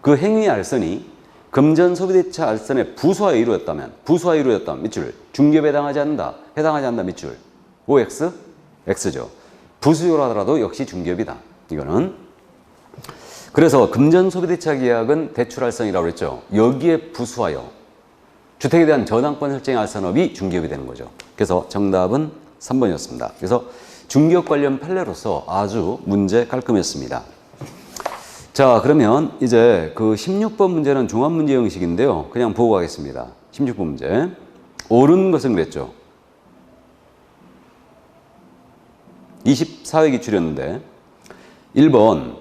S1: 그 행위의 알선이 금전 소비대차 알선의 부수하여 이루어졌다면 밑줄 중개업에 해당하지 않는다. 해당하지 않는다 밑줄 OX? X죠. 부수적으로 하더라도 역시 중개업이다. 이거는 그래서 금전 소비대차 계약은 대출 알선이라고 그랬죠. 여기에 부수하여 주택에 대한 저당권 설정의 알선업이 중개업이 되는 거죠. 그래서 정답은 3번이었습니다. 그래서 중개업 관련 판례로서 아주 문제 깔끔했습니다. 자, 그러면 이제 그 16번 문제는 종합문제 형식인데요. 그냥 보고 가겠습니다. 16번 문제. 옳은 것은 그랬죠. 24회 기출이었는데 1번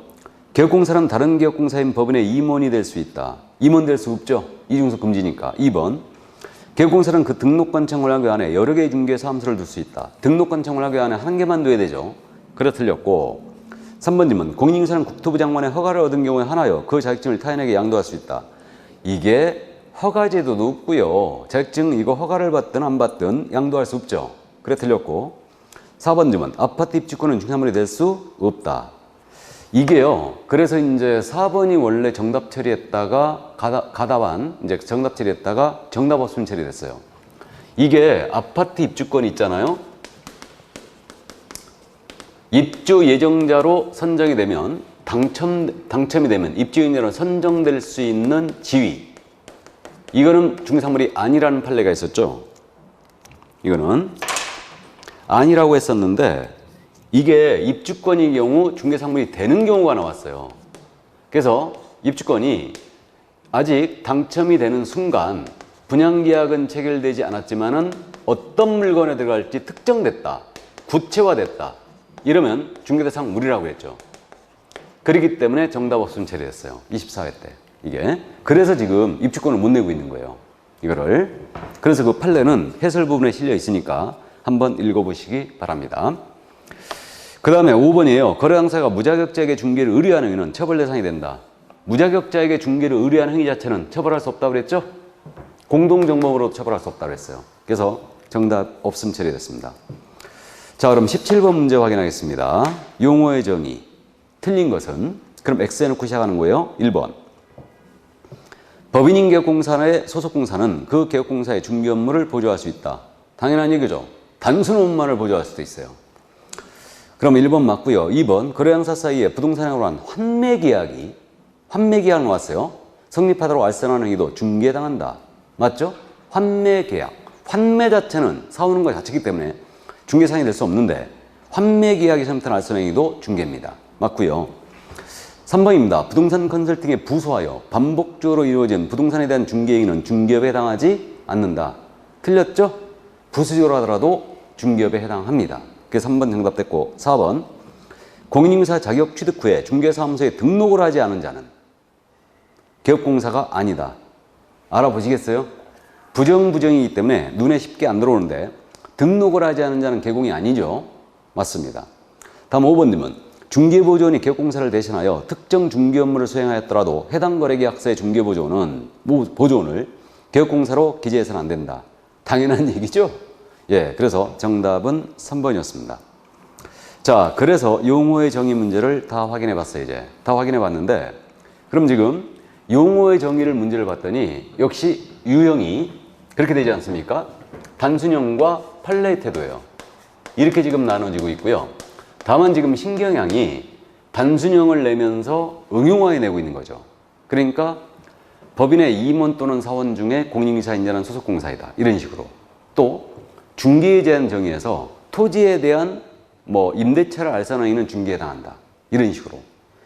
S1: 개업공사는 다른 개업공사인 법인의 임원이 될 수 있다. 임원 될 수 없죠. 이중섭 금지니까. 2번 개업공사는 그 등록관 청구하기 안에 여러 개의 중개사무소를 둘 수 있다. 등록관 청구하기 안에 한 개만 둬야 되죠. 그래 틀렸고 3번 질문. 공인인사는 국토부 장관의 허가를 얻은 경우에 하나여 그 자격증을 타인에게 양도할 수 있다. 이게 허가제도도 없고요. 자격증 이거 허가를 받든 안 받든 양도할 수 없죠. 그래 틀렸고 4번 질문. 아파트 입주권은 중개사물이 될 수 없다. 이게요. 그래서 이제 4번이 원래 정답 처리했다가 가다반 이제 정답 처리했다가 정답 없음 처리됐어요. 이게 아파트 입주권이 있잖아요. 입주 예정자로 선정이 되면 당첨이 되면 입주 예정자로 선정될 수 있는 지위. 이거는 중개사물이 아니라는 판례가 있었죠. 이거는 아니라고 했었는데 이게 입주권인 경우 중개사물이 되는 경우가 나왔어요. 그래서 입주권이 아직 당첨이 되는 순간 분양계약은 체결되지 않았지만은 어떤 물건에 들어갈지 특정됐다. 구체화됐다. 이러면 중개대상 무리라고 했죠. 그렇기 때문에 정답 없음 처리했어요. 24회 때. 이게. 그래서 지금 입주권을 못 내고 있는 거예요. 이거를. 그래서 그 판례는 해설 부분에 실려 있으니까 한번 읽어보시기 바랍니다. 그 다음에 5번이에요. 거래당사가 무자격자에게 중개를 의뢰하는 행위는 처벌 대상이 된다. 무자격자에게 중개를 의뢰하는 행위 자체는 처벌할 수 없다고 그랬죠? 공동정범으로 처벌할 수 없다고 그랬어요. 그래서 정답 없음 처리됐습니다. 자, 그럼 17번 문제 확인하겠습니다. 용어의 정의. 틀린 것은? 그럼 X 해놓고 시작하는 거예요. 1번. 법인인 개업공사의 소속공사는 그 개업공사의 중개 업무를 보조할 수 있다. 당연한 얘기죠. 단순 업무만을 보조할 수도 있어요. 그럼 1번 맞고요. 2번. 거래양사 사이에 부동산에 관한 환매계약이 나왔어요. 성립하도록 알선하는 행위도 중개당한다. 맞죠? 환매계약. 환매 자체는 사오는 것 자체이기 때문에 중개상이 될 수 없는데 환매계약이 성립한 알선 행위도 중개입니다. 맞고요. 3번입니다. 부동산 컨설팅에 부수하여 반복적으로 이루어진 부동산에 대한 중개 행위는 중개업에 해당하지 않는다. 틀렸죠? 부수적으로 하더라도 중개업에 해당합니다. 그래서 3번 정답 됐고 4번. 공인인사 자격 취득 후에 중개사무소에 등록을 하지 않은 자는 개업공사가 아니다. 알아보시겠어요? 부정이기 때문에 눈에 쉽게 안 들어오는데 등록을 하지 않은 자는 개공이 아니죠. 맞습니다. 다음 5번님은 중개보조원이 개업공사를 대신하여 특정 중개 업무를 수행하였더라도 해당 거래계약서의 중개보조원을 개업공사로 기재해서는 안 된다. 당연한 얘기죠? 예, 그래서 정답은 3번이었습니다. 자, 그래서 용어의 정의 문제를 다 확인해 봤어요, 이제. 다 확인해 봤는데, 그럼 지금 용어의 정의를 문제를 봤더니, 역시 유형이 그렇게 되지 않습니까? 단순형과 판례의 태도예요. 이렇게 지금 나눠지고 있고요. 다만 지금 신경향이 단순형을 내면서 응용화해 내고 있는 거죠. 그러니까 법인의 임원 또는 사원 중에 공인인사인 자는 소속공사이다. 이런 식으로. 또 중개에 대한 정의에서 토지에 대한 임대차를 알선하는 행위는 중개에 해당한다. 이런 식으로.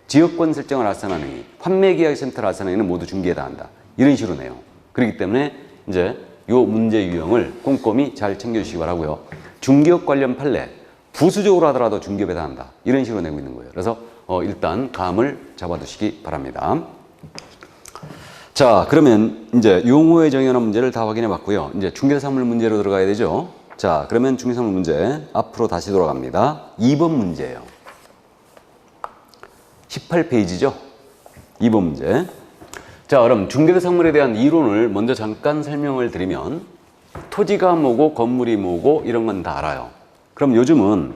S1: 지역권 설정을 알선하는 행위, 환매계약 센터를 알선하는 행위는 모두 중개에 해당한다. 이런 식으로 내요. 그렇기 때문에 이제 요 문제 유형을 꼼꼼히 잘 챙겨주시기 바라고요. 중개업 관련 판례, 부수적으로 하더라도 중개업에 해당한다. 이런 식으로 내고 있는 거예요. 그래서 일단 감을 잡아두시기 바랍니다. 자, 그러면 이제 용어의 정의하는 문제를 다 확인해 봤고요. 이제 중개사물 문제로 들어가야 되죠. 자, 그러면 중개사물 문제 앞으로 다시 돌아갑니다. 2번 문제예요. 18페이지죠. 2번 문제. 자, 그럼 중개대상물에 대한 이론을 먼저 잠깐 설명을 드리면 토지가 뭐고 건물이 뭐고 이런 건 다 알아요. 그럼 요즘은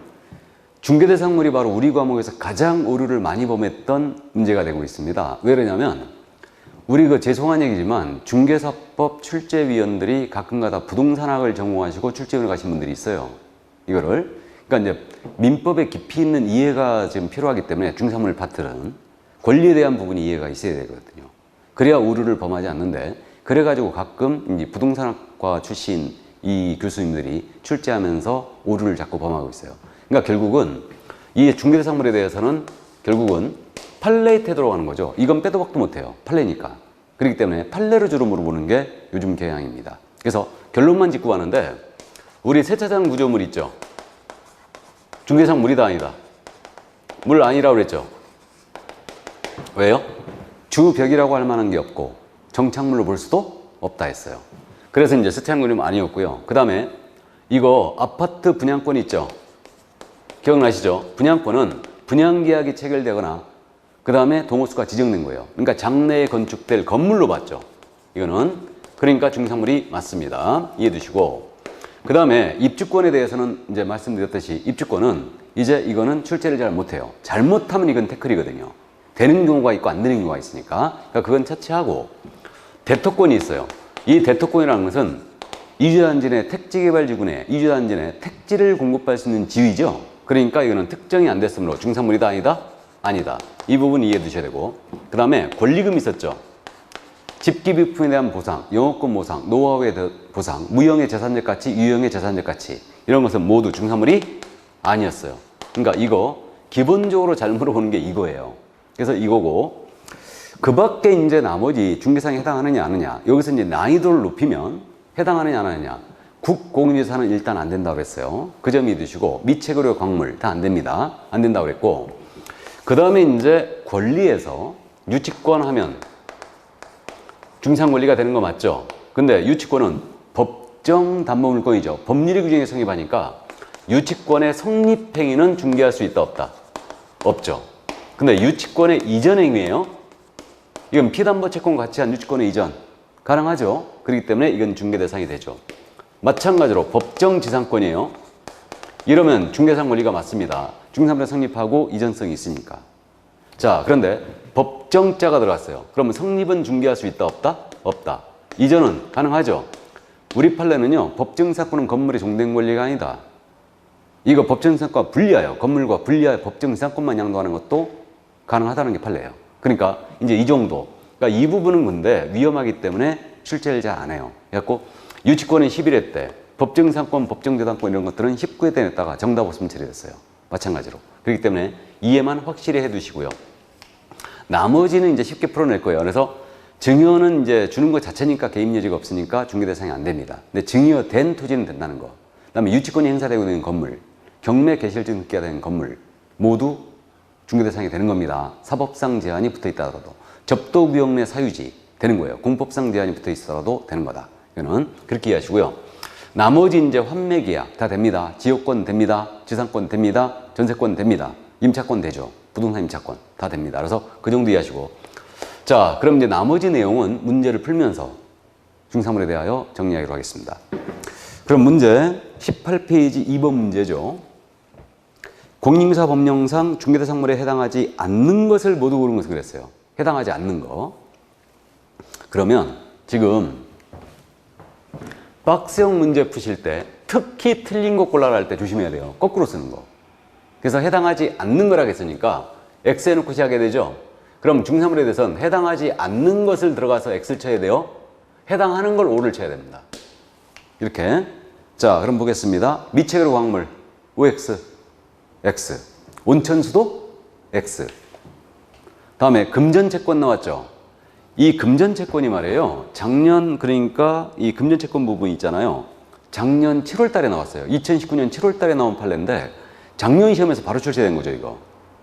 S1: 중개대상물이 바로 우리 과목에서 가장 오류를 많이 범했던 문제가 되고 있습니다. 왜 그러냐면 우리 죄송한 얘기지만 중개사법 출제위원들이 가끔가다 부동산학을 전공하시고 출제위원을 가신 분들이 있어요. 이거를. 그러니까 이제 민법에 깊이 있는 이해가 지금 필요하기 때문에 중개사물 파트는 권리에 대한 부분이 이해가 있어야 되거든요. 그래야 오류를 범하지 않는데 그래가지고 가끔 이제 부동산학과 출신 이 교수님들이 출제하면서 오류를 자꾸 범하고 있어요. 그러니까 결국은 이 중개대상물에 대해서는 결국은 판례의 태도로 가는 거죠. 이건 빼도 박도 못해요. 판례니까. 그렇기 때문에 판례를 주로 물어보는 게 요즘 경향입니다. 그래서 결론만 짓고 가는데 우리 세차장 구조물 있죠. 중개상 물이다 아니다. 물 아니라고 그랬죠. 왜요? 주벽이라고 할 만한 게 없고 정착물로 볼 수도 없다 했어요. 그래서 이제 세차장 구조물 아니었고요. 그 다음에 이거 아파트 분양권 있죠. 기억나시죠? 분양권은 분양계약이 체결되거나 그 다음에 동호수가 지정된 거예요. 그러니까 장래에 건축될 건물로 봤죠. 이거는. 그러니까 중개사물이 맞습니다. 이해해 두시고. 그 다음에 입주권에 대해서는 이제 말씀드렸듯이 입주권은 이제 이거는 출제를 잘 못해요. 잘못하면 이건 태클이거든요. 되는 경우가 있고 안 되는 경우가 있으니까. 그러니까 그건 차치하고 대토권이 있어요. 이 대토권이라는 것은 이주단지 내 택지개발지구 내 이주단지 내 택지를 공급할 수 있는 지위죠. 그러니까 이거는 특정이 안 됐으므로 중개사물이다 아니다? 아니다. 이 부분 이해해 두셔야 되고. 그 다음에 권리금 있었죠. 집기비품에 대한 보상, 영업권 보상, 노하우에 대한 보상, 무형의 재산적 가치, 유형의 재산적 가치 이런 것은 모두 중개사물이 아니었어요. 그러니까 이거 기본적으로 잘 물어보는 게 이거예요. 그래서 이거고 그 밖에 이제 나머지 중개사항에 해당하느냐, 안 하느냐. 여기서 이제 난이도를 높이면 해당하느냐, 안 하느냐. 국공유사는 일단 안 된다고 그랬어요. 그 점 잊으시고, 미채거래 광물 다 안 됩니다. 안 된다고 그랬고, 그 다음에 이제 권리에서 유치권 하면 중상권리가 되는 거 맞죠? 근데 유치권은 법정 담보물권이죠. 법률의 규정에 성립하니까 유치권의 성립행위는 중개할 수 있다, 없다? 없죠. 근데 유치권의 이전 행위예요. 이건 피담보 채권 같이 한 유치권의 이전 가능하죠. 그렇기 때문에 이건 중개 대상이 되죠. 마찬가지로 법정 지상권이에요. 이러면 중개상 권리가 맞습니다. 중개상권이 성립하고 이전성이 있으니까. 자, 그런데 법정자가 들어갔어요. 그러면 성립은 중개할 수 있다, 없다? 없다. 이전은 가능하죠. 우리 판례는요, 법정지상권은 건물의 종된 권리가 아니다. 이거 법정지상권과 분리하여, 건물과 분리하여 법정지상권만 양도하는 것도 가능하다는 게 판례예요. 그러니까 이제 이 정도. 그러니까 이 부분은 근데 위험하기 때문에 출제를 잘 안 해요. 그래갖고 유치권은 11회 때, 법정지상권, 법정재단권 이런 것들은 19회 때 냈다가 정답 없으면 처리됐어요. 마찬가지로. 그렇기 때문에 이해만 확실히 해두시고요. 나머지는 이제 쉽게 풀어낼 거예요. 그래서 증여는 이제 주는 것 자체니까 개입 여지가 없으니까 중개 대상이 안 됩니다. 근데 증여된 토지는 된다는 거. 그다음에 유치권이 행사되고 있는 건물, 경매 개실증 등기가 된 건물 모두 중개 대상이 되는 겁니다. 사법상 제한이 붙어 있다더라도. 접도구역 내 사유지 되는 거예요. 공법상 제한이 붙어 있어도 되는 거다. 이거는 그렇게 이해하시고요. 나머지 이제 환매 계약 다 됩니다. 지역권 됩니다. 지상권 됩니다. 전세권 됩니다. 임차권 되죠. 부동산 임차권 다 됩니다. 그래서 그 정도 이해하시고. 자, 그럼 이제 나머지 내용은 문제를 풀면서 중상물에 대하여 정리하기로 하겠습니다. 그럼 문제 18페이지 2번 문제죠. 공인중개사 법령상 중개대상물에 해당하지 않는 것을 모두 고른 것을 그랬어요. 해당하지 않는 거. 그러면 지금 박스형 문제 푸실 때 특히 틀린 거 골라라 할 때 조심해야 돼요. 거꾸로 쓰는 거. 그래서 해당하지 않는 거라고 했으니까 X 해놓고 시작해야 되죠. 그럼 중상물에 대해서는 해당하지 않는 것을 들어가서 X를 쳐야 돼요. 해당하는 걸 O를 쳐야 됩니다. 이렇게. 자, 그럼 보겠습니다. 미채거래 광물 OX, X. 온천수도 X. 다음에 금전채권 나왔죠. 이 금전채권이 말이에요. 작년 그러니까 이 금전채권 부분 있잖아요. 작년 7월 달에 나왔어요. 2019년 7월 달에 나온 판례인데 작년 시험에서 바로 출제된 거죠, 이거.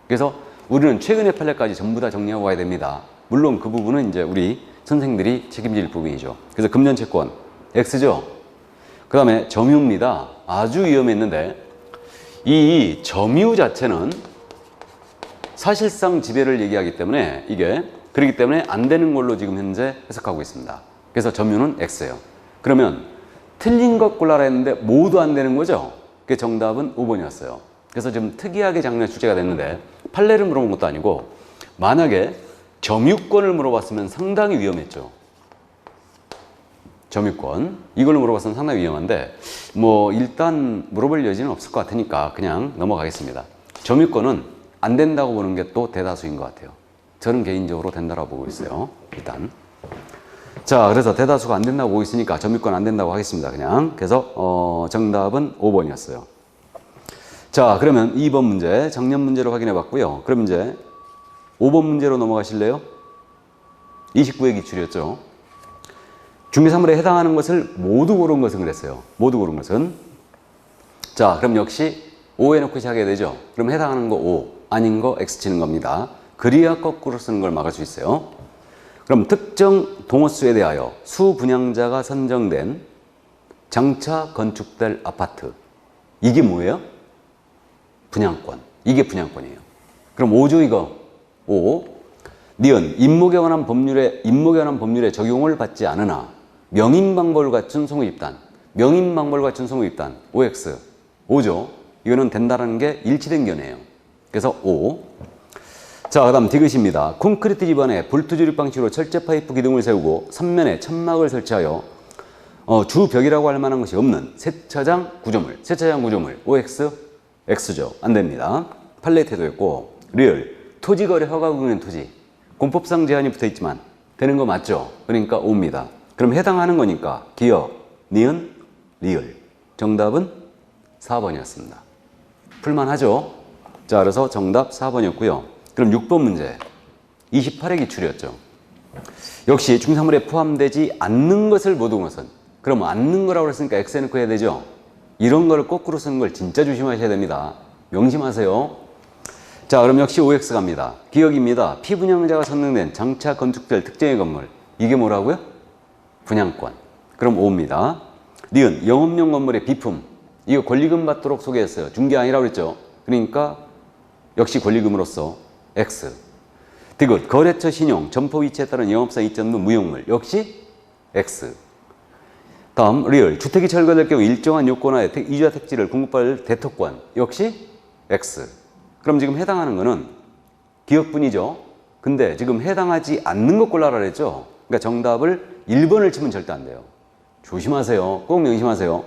S1: 그래서 우리는 최근의 판례까지 전부 다 정리하고 가야 됩니다. 물론 그 부분은 이제 우리 선생들이 책임질 부분이죠. 그래서 금전채권 X죠. 그 다음에 점유입니다. 아주 위험했는데 이 점유 자체는 사실상 지배를 얘기하기 때문에 이게 그렇기 때문에 안 되는 걸로 지금 현재 해석하고 있습니다. 그래서 점유는 X예요. 그러면 틀린 것 골라라 했는데 모두 안 되는 거죠. 그 정답은 5번이었어요. 그래서 좀 특이하게 작년에 출제가 됐는데 판례를 물어본 것도 아니고 만약에 점유권을 물어봤으면 상당히 위험했죠. 점유권 이걸 물어봤으면 상당히 위험한데 뭐 일단 물어볼 여지는 없을 것 같으니까 그냥 넘어가겠습니다. 점유권은 안 된다고 보는 게 또 대다수인 것 같아요. 저는 개인적으로 된다고 보고 있어요. 일단 자, 그래서 대다수가 안 된다고 보고 있으니까 점유권 안 된다고 하겠습니다. 그냥 그래서 정답은 5번이었어요. 자, 그러면 2번 문제 작년 문제로 확인해 봤고요. 그럼 이제 5번 문제로 넘어가실래요? 29회 기출이었죠. 중개사물에 해당하는 것을 모두 고른 것은 그랬어요. 모두 고른 것은. 자, 그럼 역시 O 해놓고 시작해야 되죠. 그럼 해당하는 거 O, 아닌 거 X 치는 겁니다. 그리야 거꾸로 쓰는 걸 막을 수 있어요. 그럼 특정 동호수에 대하여 수 분양자가 선정된 장차 건축될 아파트. 이게 뭐예요? 분양권. 이게 분양권이에요. 그럼 5죠, 이거. 5. 니은 임목에 관한 법률에 적용을 받지 않으나 명인방법을 갖춘 소무집단. 명인방법을 갖춘 소무집단. OX. 5죠. 이거는 된다라는 게 일치된 견해예요. 그래서 5. 자, 그 다음 디귿입니다. 콘크리트 집안에 볼트 조립 방식으로 철제 파이프 기둥을 세우고 3면에 천막을 설치하여 주벽이라고 할 만한 것이 없는 세차장 구조물. 세차장 구조물. OX. X죠. 안 됩니다. 판례 태도였고 리얼. 토지거래 허가구역인 토지. 공법상 제한이 붙어 있지만 되는 거 맞죠? 그러니까 5입니다. 그럼 해당하는 거니까 기억, 니은, 리을. 정답은 4번이었습니다. 풀만하죠? 자, 그래서 정답 4번이었고요. 그럼 6번 문제. 28의 기출이었죠. 역시 중산물에 포함되지 않는 것을 모든 것은, 그럼 않는 거라고 했으니까 X 해놓고 해야 되죠. 이런 거를 거꾸로 쓰는 걸 진짜 조심하셔야 됩니다. 명심하세요. 자, 그럼 역시 OX 갑니다. 기억입니다. 피분양자가 선정된 장차 건축될 특정의 건물. 이게 뭐라고요? 분양권. 그럼 O입니다. 니은 영업용 건물의 비품. 이거 권리금 받도록 소개했어요. 중개 아니라고 그랬죠. 그러니까 역시 권리금으로서 X. 디귿 거래처 신용, 점포 위치에 따른 영업상 이점 등 무용물. 역시 X. 다음 리을 주택이 철거될 경우 일정한 요건하에 이주자 택지를 공급받을 대토권. 역시 X. 그럼 지금 해당하는 거는 기억뿐이죠. 근데 지금 해당하지 않는 것 골라라 그랬죠. 그러니까 정답을 1번을 치면 절대 안 돼요. 조심하세요. 꼭 명심하세요.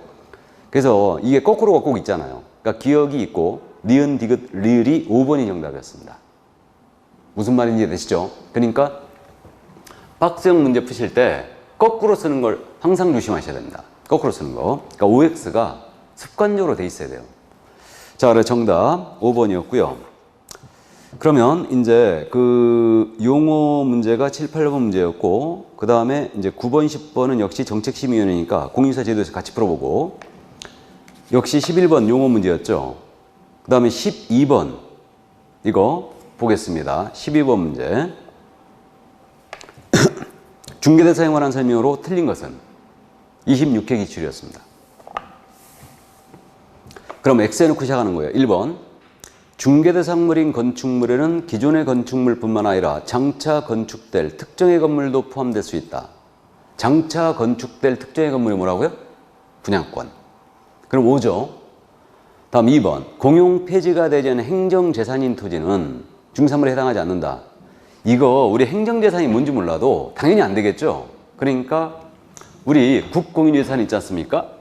S1: 그래서 이게 거꾸로가 꼭 있잖아요. 그러니까 기억이 있고 니은, 디귿, 리을이 5번이 정답이었습니다. 무슨 말인지 이해되시죠? 그러니까 박스형 문제 푸실 때 거꾸로 쓰는 걸 항상 조심하셔야 됩니다. 거꾸로 쓰는 거. 그러니까 OX가 습관적으로 돼 있어야 돼요. 자, 그래서 정답 5번이었고요. 그러면 이제 그 용어 문제가 7, 8번 문제였고, 그 다음에 이제 9번, 10번은 역시 정책심의위원회니까 공인중개사 제도에서 같이 풀어보고, 역시 11번 용어 문제였죠. 그 다음에 12번 이거 보겠습니다. 12번 문제. 중개대상에 관한 설명으로 틀린 것은 26회 기출이었습니다. 그럼 X에 놓고 시작하는 거예요. 1번. 중개대상물인 건축물에는 기존의 건축물뿐만 아니라 장차 건축될 특정의 건물도 포함될 수 있다. 장차 건축될 특정의 건물이 뭐라고요? 분양권. 그럼 5죠. 다음 2번. 공용 폐지가 되지 않은 행정재산인 토지는 중산물에 해당하지 않는다. 이거 우리 행정재산이 뭔지 몰라도 당연히 안 되겠죠. 그러니까 우리 국공유재산 있지 않습니까?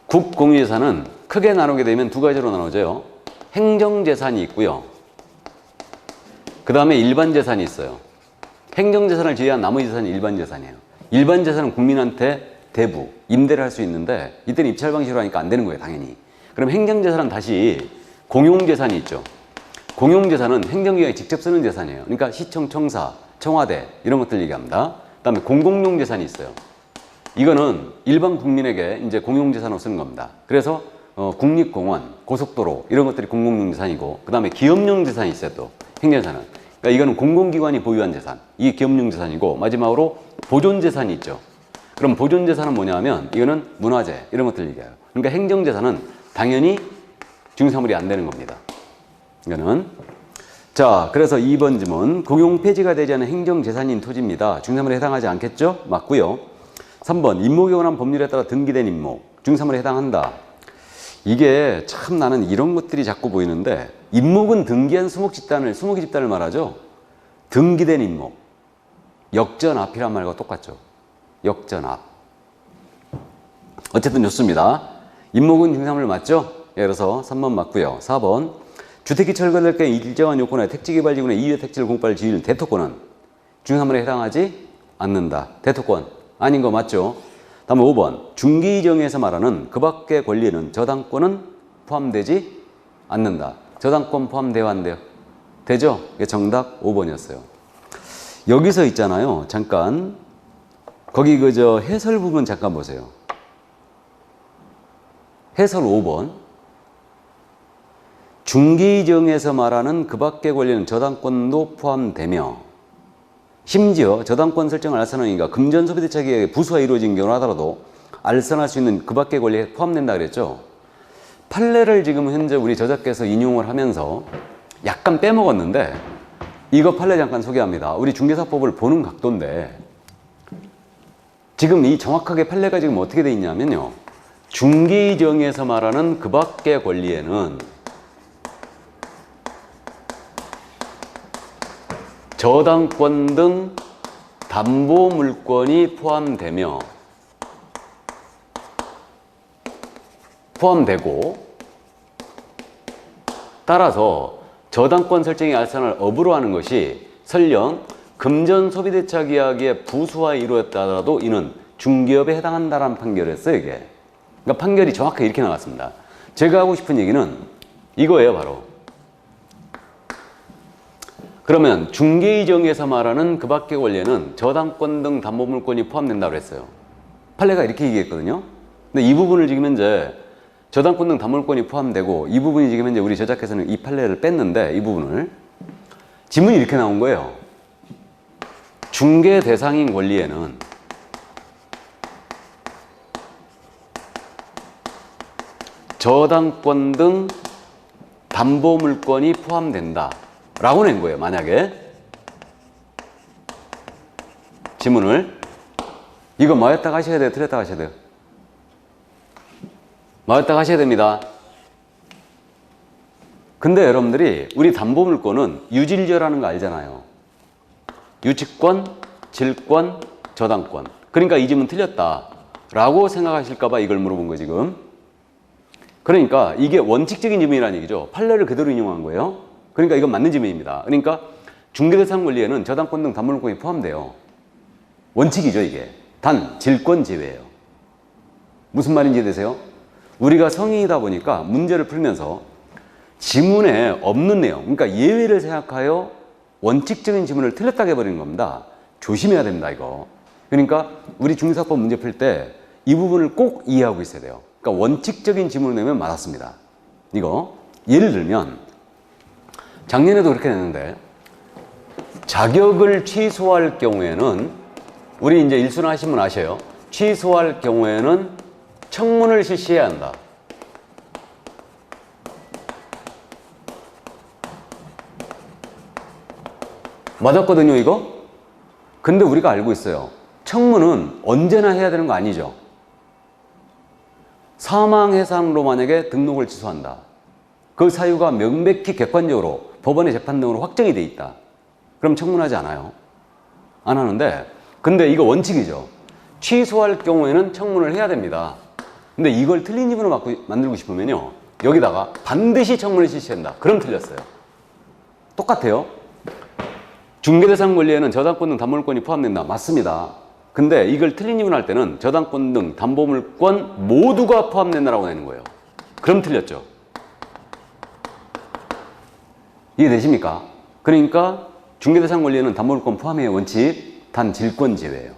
S1: 국공유재산은 크게 나누게 되면 두 가지로 나눠져요. 행정재산이 있고요. 그 다음에 일반재산이 있어요. 행정재산을 제외한 나머지 재산이 일반재산이에요. 일반재산은 국민한테 대부, 임대를 할 수 있는데 이때는 입찰 방식으로 하니까 안 되는 거예요, 당연히. 그럼 행정재산은 다시 공용재산이 있죠. 공용재산은 행정기관이 직접 쓰는 재산이에요. 그러니까 시청, 청사, 청와대 이런 것들 얘기합니다. 그 다음에 공공용 재산이 있어요. 이거는 일반 국민에게 이제 공용재산으로 쓰는 겁니다. 그래서 국립공원, 고속도로 이런 것들이 공공용 재산이고, 그 다음에 기업용 재산이 있어요. 또 행정재산은. 그러니까 이거는 공공기관이 보유한 재산, 이게 기업용 재산이고, 마지막으로 보존재산이 있죠. 그럼 보존재산은 뭐냐면 이거는 문화재 이런 것들 얘기해요. 그러니까 행정재산은 당연히 중개사물이 안 되는 겁니다. 이거는. 자, 그래서 2번 질문. 공용 폐지가 되지 않은 행정재산인 토지입니다. 중개사물에 해당하지 않겠죠? 맞고요. 3번. 임목에 관한 법률에 따라 등기된 임목. 중개사물에 해당한다. 이게 참 나는 이런 것들이 자꾸 보이는데, 임목은 등기한 수목이 집단을 말하죠. 등기된 임목. 역전압이란 말과 똑같죠. 역전압. 어쨌든 좋습니다. 임목은 중개사물 맞죠? 그래서 3번 맞고요. 4번. 주택이 철거될 경우 일정한 요건에 택지개발지구나 이유의 택지를 공급할 지위는 대토권은 중개사물에 해당하지 않는다. 대토권 아닌 거 맞죠? 다음 5번. 중개이정에서 말하는 그 밖의 권리에는 저당권은 포함되지 않는다. 저당권 포함돼요, 안 돼요? 되죠? 이게 정답 5번이었어요. 여기서 있잖아요. 잠깐 거기 그저 해설 부분 잠깐 보세요. 해설 5번. 중개이정에서 말하는 그 밖의 권리는 저당권도 포함되며, 심지어 저당권 설정을 알선하니까 금전소비대차 계약의 부수가 이루어진 경우를 하더라도 알선할 수 있는 그 밖의 권리에 포함된다 그랬죠. 판례를 지금 현재 우리 저자께서 인용을 하면서 약간 빼먹었는데, 이거 판례 잠깐 소개합니다. 우리 중개사법을 보는 각도인데, 지금 이 정확하게 판례가 지금 어떻게 돼 있냐면요. 중개이정에서 말하는 그 밖의 권리에는 저당권 등 담보물권이 포함되고, 따라서 저당권 설정의 알선을 업으로 하는 것이 설령 금전소비대차 계약의 부수와 이루어졌다라도 이는 중개업에 해당한다라는 판결을 했어요, 이게. 그러니까 판결이 정확하게 이렇게 나왔습니다. 제가 하고 싶은 얘기는 이거예요, 바로. 그러면 중개이정에서 말하는 그 밖의 권리에는 저당권 등 담보물권이 포함된다고 그랬어요. 판례가 이렇게 얘기했거든요. 근데 이 부분을 지금 현재 저당권 등 담보물권이 포함되고 이 부분이 지금 현재 우리 제작해서는 이 판례를 뺐는데 이 부분을 지문이 이렇게 나온 거예요. 중개 대상인 권리에는 저당권 등 담보물권이 포함된다 라고 낸 거예요. 만약에 지문을 이거 뭐였다가 하셔야 돼요? 틀렸다가 하셔야 돼요? 뭐였다가 하셔야 됩니다. 근데 여러분들이 우리 담보물권은 유질저라는 거 알잖아요. 유치권, 질권, 저당권. 그러니까 이 지문 틀렸다 라고 생각하실까 봐 이걸 물어본 거예요 지금. 그러니까 이게 원칙적인 지문이라는 얘기죠. 판례를 그대로 인용한 거예요. 그러니까 이건 맞는 지문입니다. 그러니까 중개대상 권리에는 저당권 등 담보물권이 포함돼요. 원칙이죠 이게. 단 질권 제외예요. 무슨 말인지 이해되세요? 우리가 성인이다 보니까 문제를 풀면서 지문에 없는 내용, 그러니까 예외를 생각하여 원칙적인 지문을 틀렸다고 해버리는 겁니다. 조심해야 됩니다 이거. 그러니까 우리 중개사법 문제 풀 때 이 부분을 꼭 이해하고 있어야 돼요. 그러니까 원칙적인 지문을 내면 맞았습니다. 이거 예를 들면 작년에도 그렇게 냈는데 자격을 취소할 경우에는 우리 이제 일순 하신 분 아셔요. 취소할 경우에는 청문을 실시해야 한다. 맞았거든요 이거? 근데 우리가 알고 있어요. 청문은 언제나 해야 되는 거 아니죠. 사망해상으로 만약에 등록을 취소한다. 그 사유가 명백히 객관적으로 법원의 재판 등으로 확정이 돼 있다. 그럼 청문하지 않아요. 안 하는데 근데 이거 원칙이죠. 취소할 경우에는 청문을 해야 됩니다. 근데 이걸 틀린 지문으로 만들고 싶으면요. 여기다가 반드시 청문을 실시한다. 그럼 틀렸어요. 똑같아요. 중개대상 권리에는 저당권 등 담보물권이 포함된다. 맞습니다. 근데 이걸 틀린 지문을 할 때는 저당권 등 담보물권 모두가 포함된다라고 내는 거예요. 그럼 틀렸죠. 이해되십니까? 그러니까 중개대상 권리에는 담보물권 포함해요. 원칙. 단 질권 제외예요.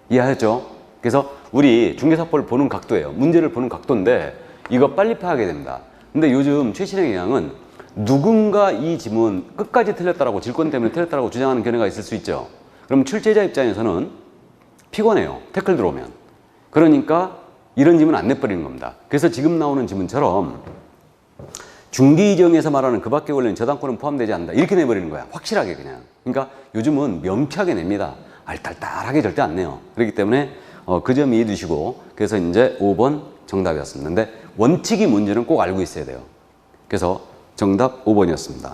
S1: 이해하셨죠? 그래서 우리 중개사법을 보는 각도예요. 문제를 보는 각도인데 이거 빨리 파악해야 됩니다. 근데 요즘 최신의 경향은 누군가 이 지문 끝까지 틀렸다라고 질권 때문에 틀렸다라고 주장하는 견해가 있을 수 있죠. 그럼 출제자 입장에서는 피곤해요. 태클 들어오면. 그러니까 이런 지문 안 내버리는 겁니다. 그래서 지금 나오는 지문처럼 중개이정에서 말하는 그 밖의 권리는 저당권은 포함되지 않는다. 이렇게 내버리는 거야. 확실하게 그냥. 그러니까 요즘은 명쾌하게 냅니다. 알딸딸하게 절대 안 내요. 그렇기 때문에 그 점 이해해 두시고 그래서 이제 5번 정답이었습니다. 근데 원칙이 뭔지는 꼭 알고 있어야 돼요. 그래서 정답 5번이었습니다.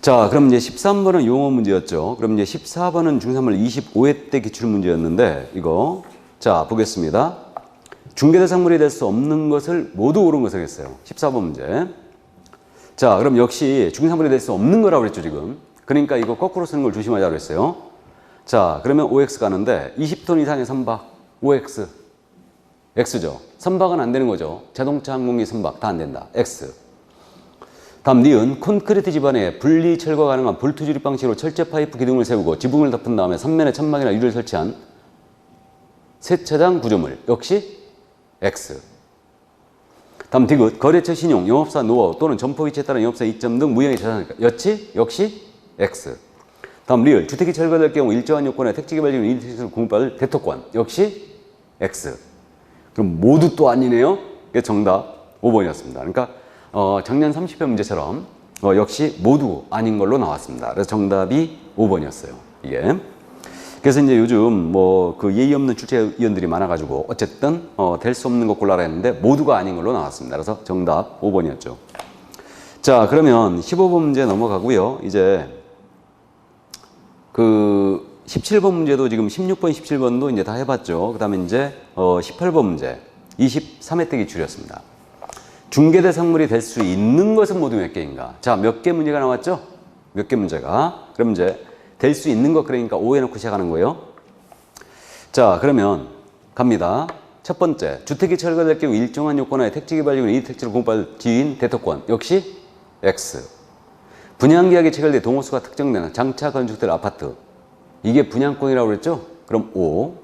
S1: 자, 그럼 이제 13번은 용어 문제였죠. 그럼 이제 14번은 중3월 25회 때 기출 문제였는데 이거 자 보겠습니다. 중개대상물이 될 수 없는 것을 모두 옳은 것을 했어요. 14번 문제. 자, 그럼 역시 중개상물이 될 수 없는 거라고 그랬죠 지금. 그러니까 이거 거꾸로 쓰는 걸 조심하자고 그랬어요. 자, 그러면 OX 가는데 20톤 이상의 선박 OX X죠. 선박은 안 되는 거죠. 자동차, 항공기, 선박 다 안 된다. X. 다음 니은 콘크리트 집안에 분리 철거 가능한 볼트 조립 방식으로 철제 파이프 기둥을 세우고 지붕을 덮은 다음에 삼면에 천막이나 유리를 설치한 세차장 구조물 역시 X. 다음 디귿 거래처 신용, 영업사 노하우 또는 점포 위치에 따른 영업사 이점 등 무형의 자산이니까 역시 X. 다음 리을 주택이 철거될 경우 일정한 요건에 택지개발지구 인테리어를 공급받을 대토권 역시 X. 그럼 모두 또 아니네요. 이게 정답 5번이었습니다. 그러니까 작년 30회 문제처럼 역시 모두 아닌 걸로 나왔습니다. 그래서 정답이 5번이었어요. 이게. 그래서 이제 요즘 뭐 그 예의 없는 출제위원들이 많아가지고 어쨌든 될 수 없는 것 골라라 했는데 모두가 아닌 걸로 나왔습니다. 그래서 정답 5번이었죠. 자, 그러면 15번 문제 넘어가고요. 이제 그 17번 문제도 지금 16번, 17번도 이제 다 해봤죠. 그 다음에 이제 18번 문제 23회 때 기출이었습니다. 중개대상물이 될 수 있는 것은 모두 몇 개인가? 자, 몇 개 문제가 나왔죠? 몇 개 문제가? 그럼 이제 될 수 있는 것 그러니까 O 해놓고 시작하는 거예요. 자, 그러면 갑니다. 첫 번째, 주택이 철거될 경우 일정한 요건하에 택지개발지구는 이 택지를 공급받을 지인 대토권 역시 X. 분양계약이 체결돼 동호수가 특정되는 장차 건축될 아파트. 이게 분양권이라고 그랬죠? 그럼 O.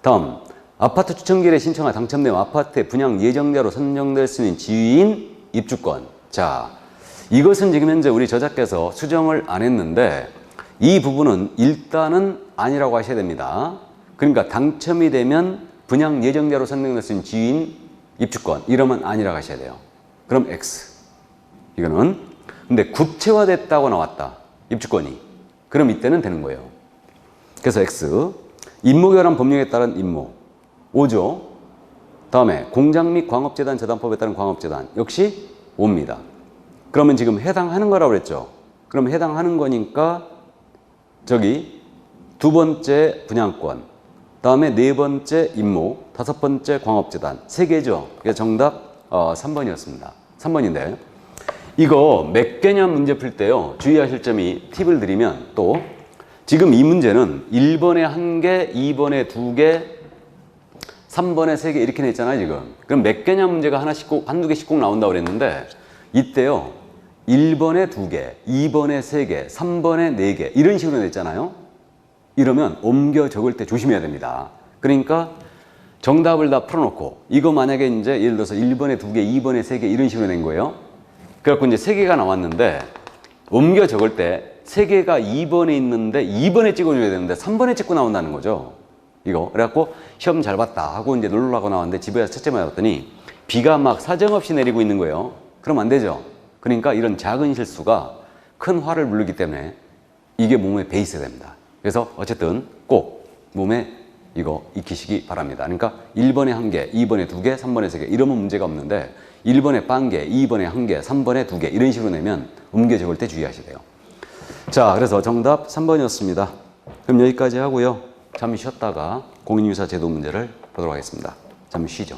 S1: 다음, 아파트 추천기일에 신청한 당첨되면 아파트의 분양 예정자로 선정될 수 있는 지위인 입주권. 자, 이것은 지금 현재 우리 저자께서 수정을 안 했는데 이 부분은 일단은 아니라고 하셔야 됩니다. 그러니까 당첨이 되면 분양 예정자로 선정될 수 있는 지위인 입주권. 이러면 아니라고 하셔야 돼요. 그럼 X. 이거는. 근데 구체화됐다고 나왔다. 입주권이. 그럼 이때는 되는 거예요. 그래서 X. 임모결함 법령에 따른 임모. O죠. 다음에 공장 및 광업재단 재단법에 따른 광업재단. 역시 O입니다. 그러면 지금 해당하는 거라고 그랬죠. 그럼 해당하는 거니까 저기 두 번째 분양권, 다음에 네 번째 임모, 다섯 번째 광업재단. 세 개죠. 그래서 정답 3번이었습니다. 3번인데 이거 몇 개념 문제 풀 때요. 주의하실 점이 팁을 드리면 또 지금 이 문제는 1번에 1개, 2번에 2개, 3번에 3개 이렇게 냈잖아요, 지금. 그럼 몇 개념 문제가 하나씩 꼭, 한두 개씩 꼭 나온다고 그랬는데 이때요. 1번에 2개, 2번에 3개, 3번에 4개 이런 식으로 냈잖아요. 이러면 옮겨 적을 때 조심해야 됩니다. 그러니까 정답을 다 풀어놓고 이거 만약에 이제 예를 들어서 1번에 2개, 2번에 3개 이런 식으로 낸 거예요. 그래갖고 이제 3개가 나왔는데 옮겨 적을 때 3개가 2번에 있는데 2번에 찍어줘야 되는데 3번에 찍고 나온다는 거죠. 이거. 그래갖고 시험 잘 봤다 하고 이제 놀러가고 나왔는데 집에 와서 첫째 맞았더니 비가 막 사정없이 내리고 있는 거예요. 그럼 안 되죠. 그러니까 이런 작은 실수가 큰 화를 부르기 때문에 이게 몸에 배 있어야 됩니다. 그래서 어쨌든 꼭 몸에 이거 익히시기 바랍니다. 그러니까 1번에 1개, 2번에 2개, 3번에 3개 이러면 문제가 없는데 1번에 0.5개, 2번에 1개, 3번에 2개 이런 식으로 내면 옮겨 적을 때 주의하셔야 돼요. 자, 그래서 정답 3번이었습니다. 그럼 여기까지 하고요. 잠시 쉬었다가 공인중개사 제도 문제를 보도록 하겠습니다. 잠시 쉬죠.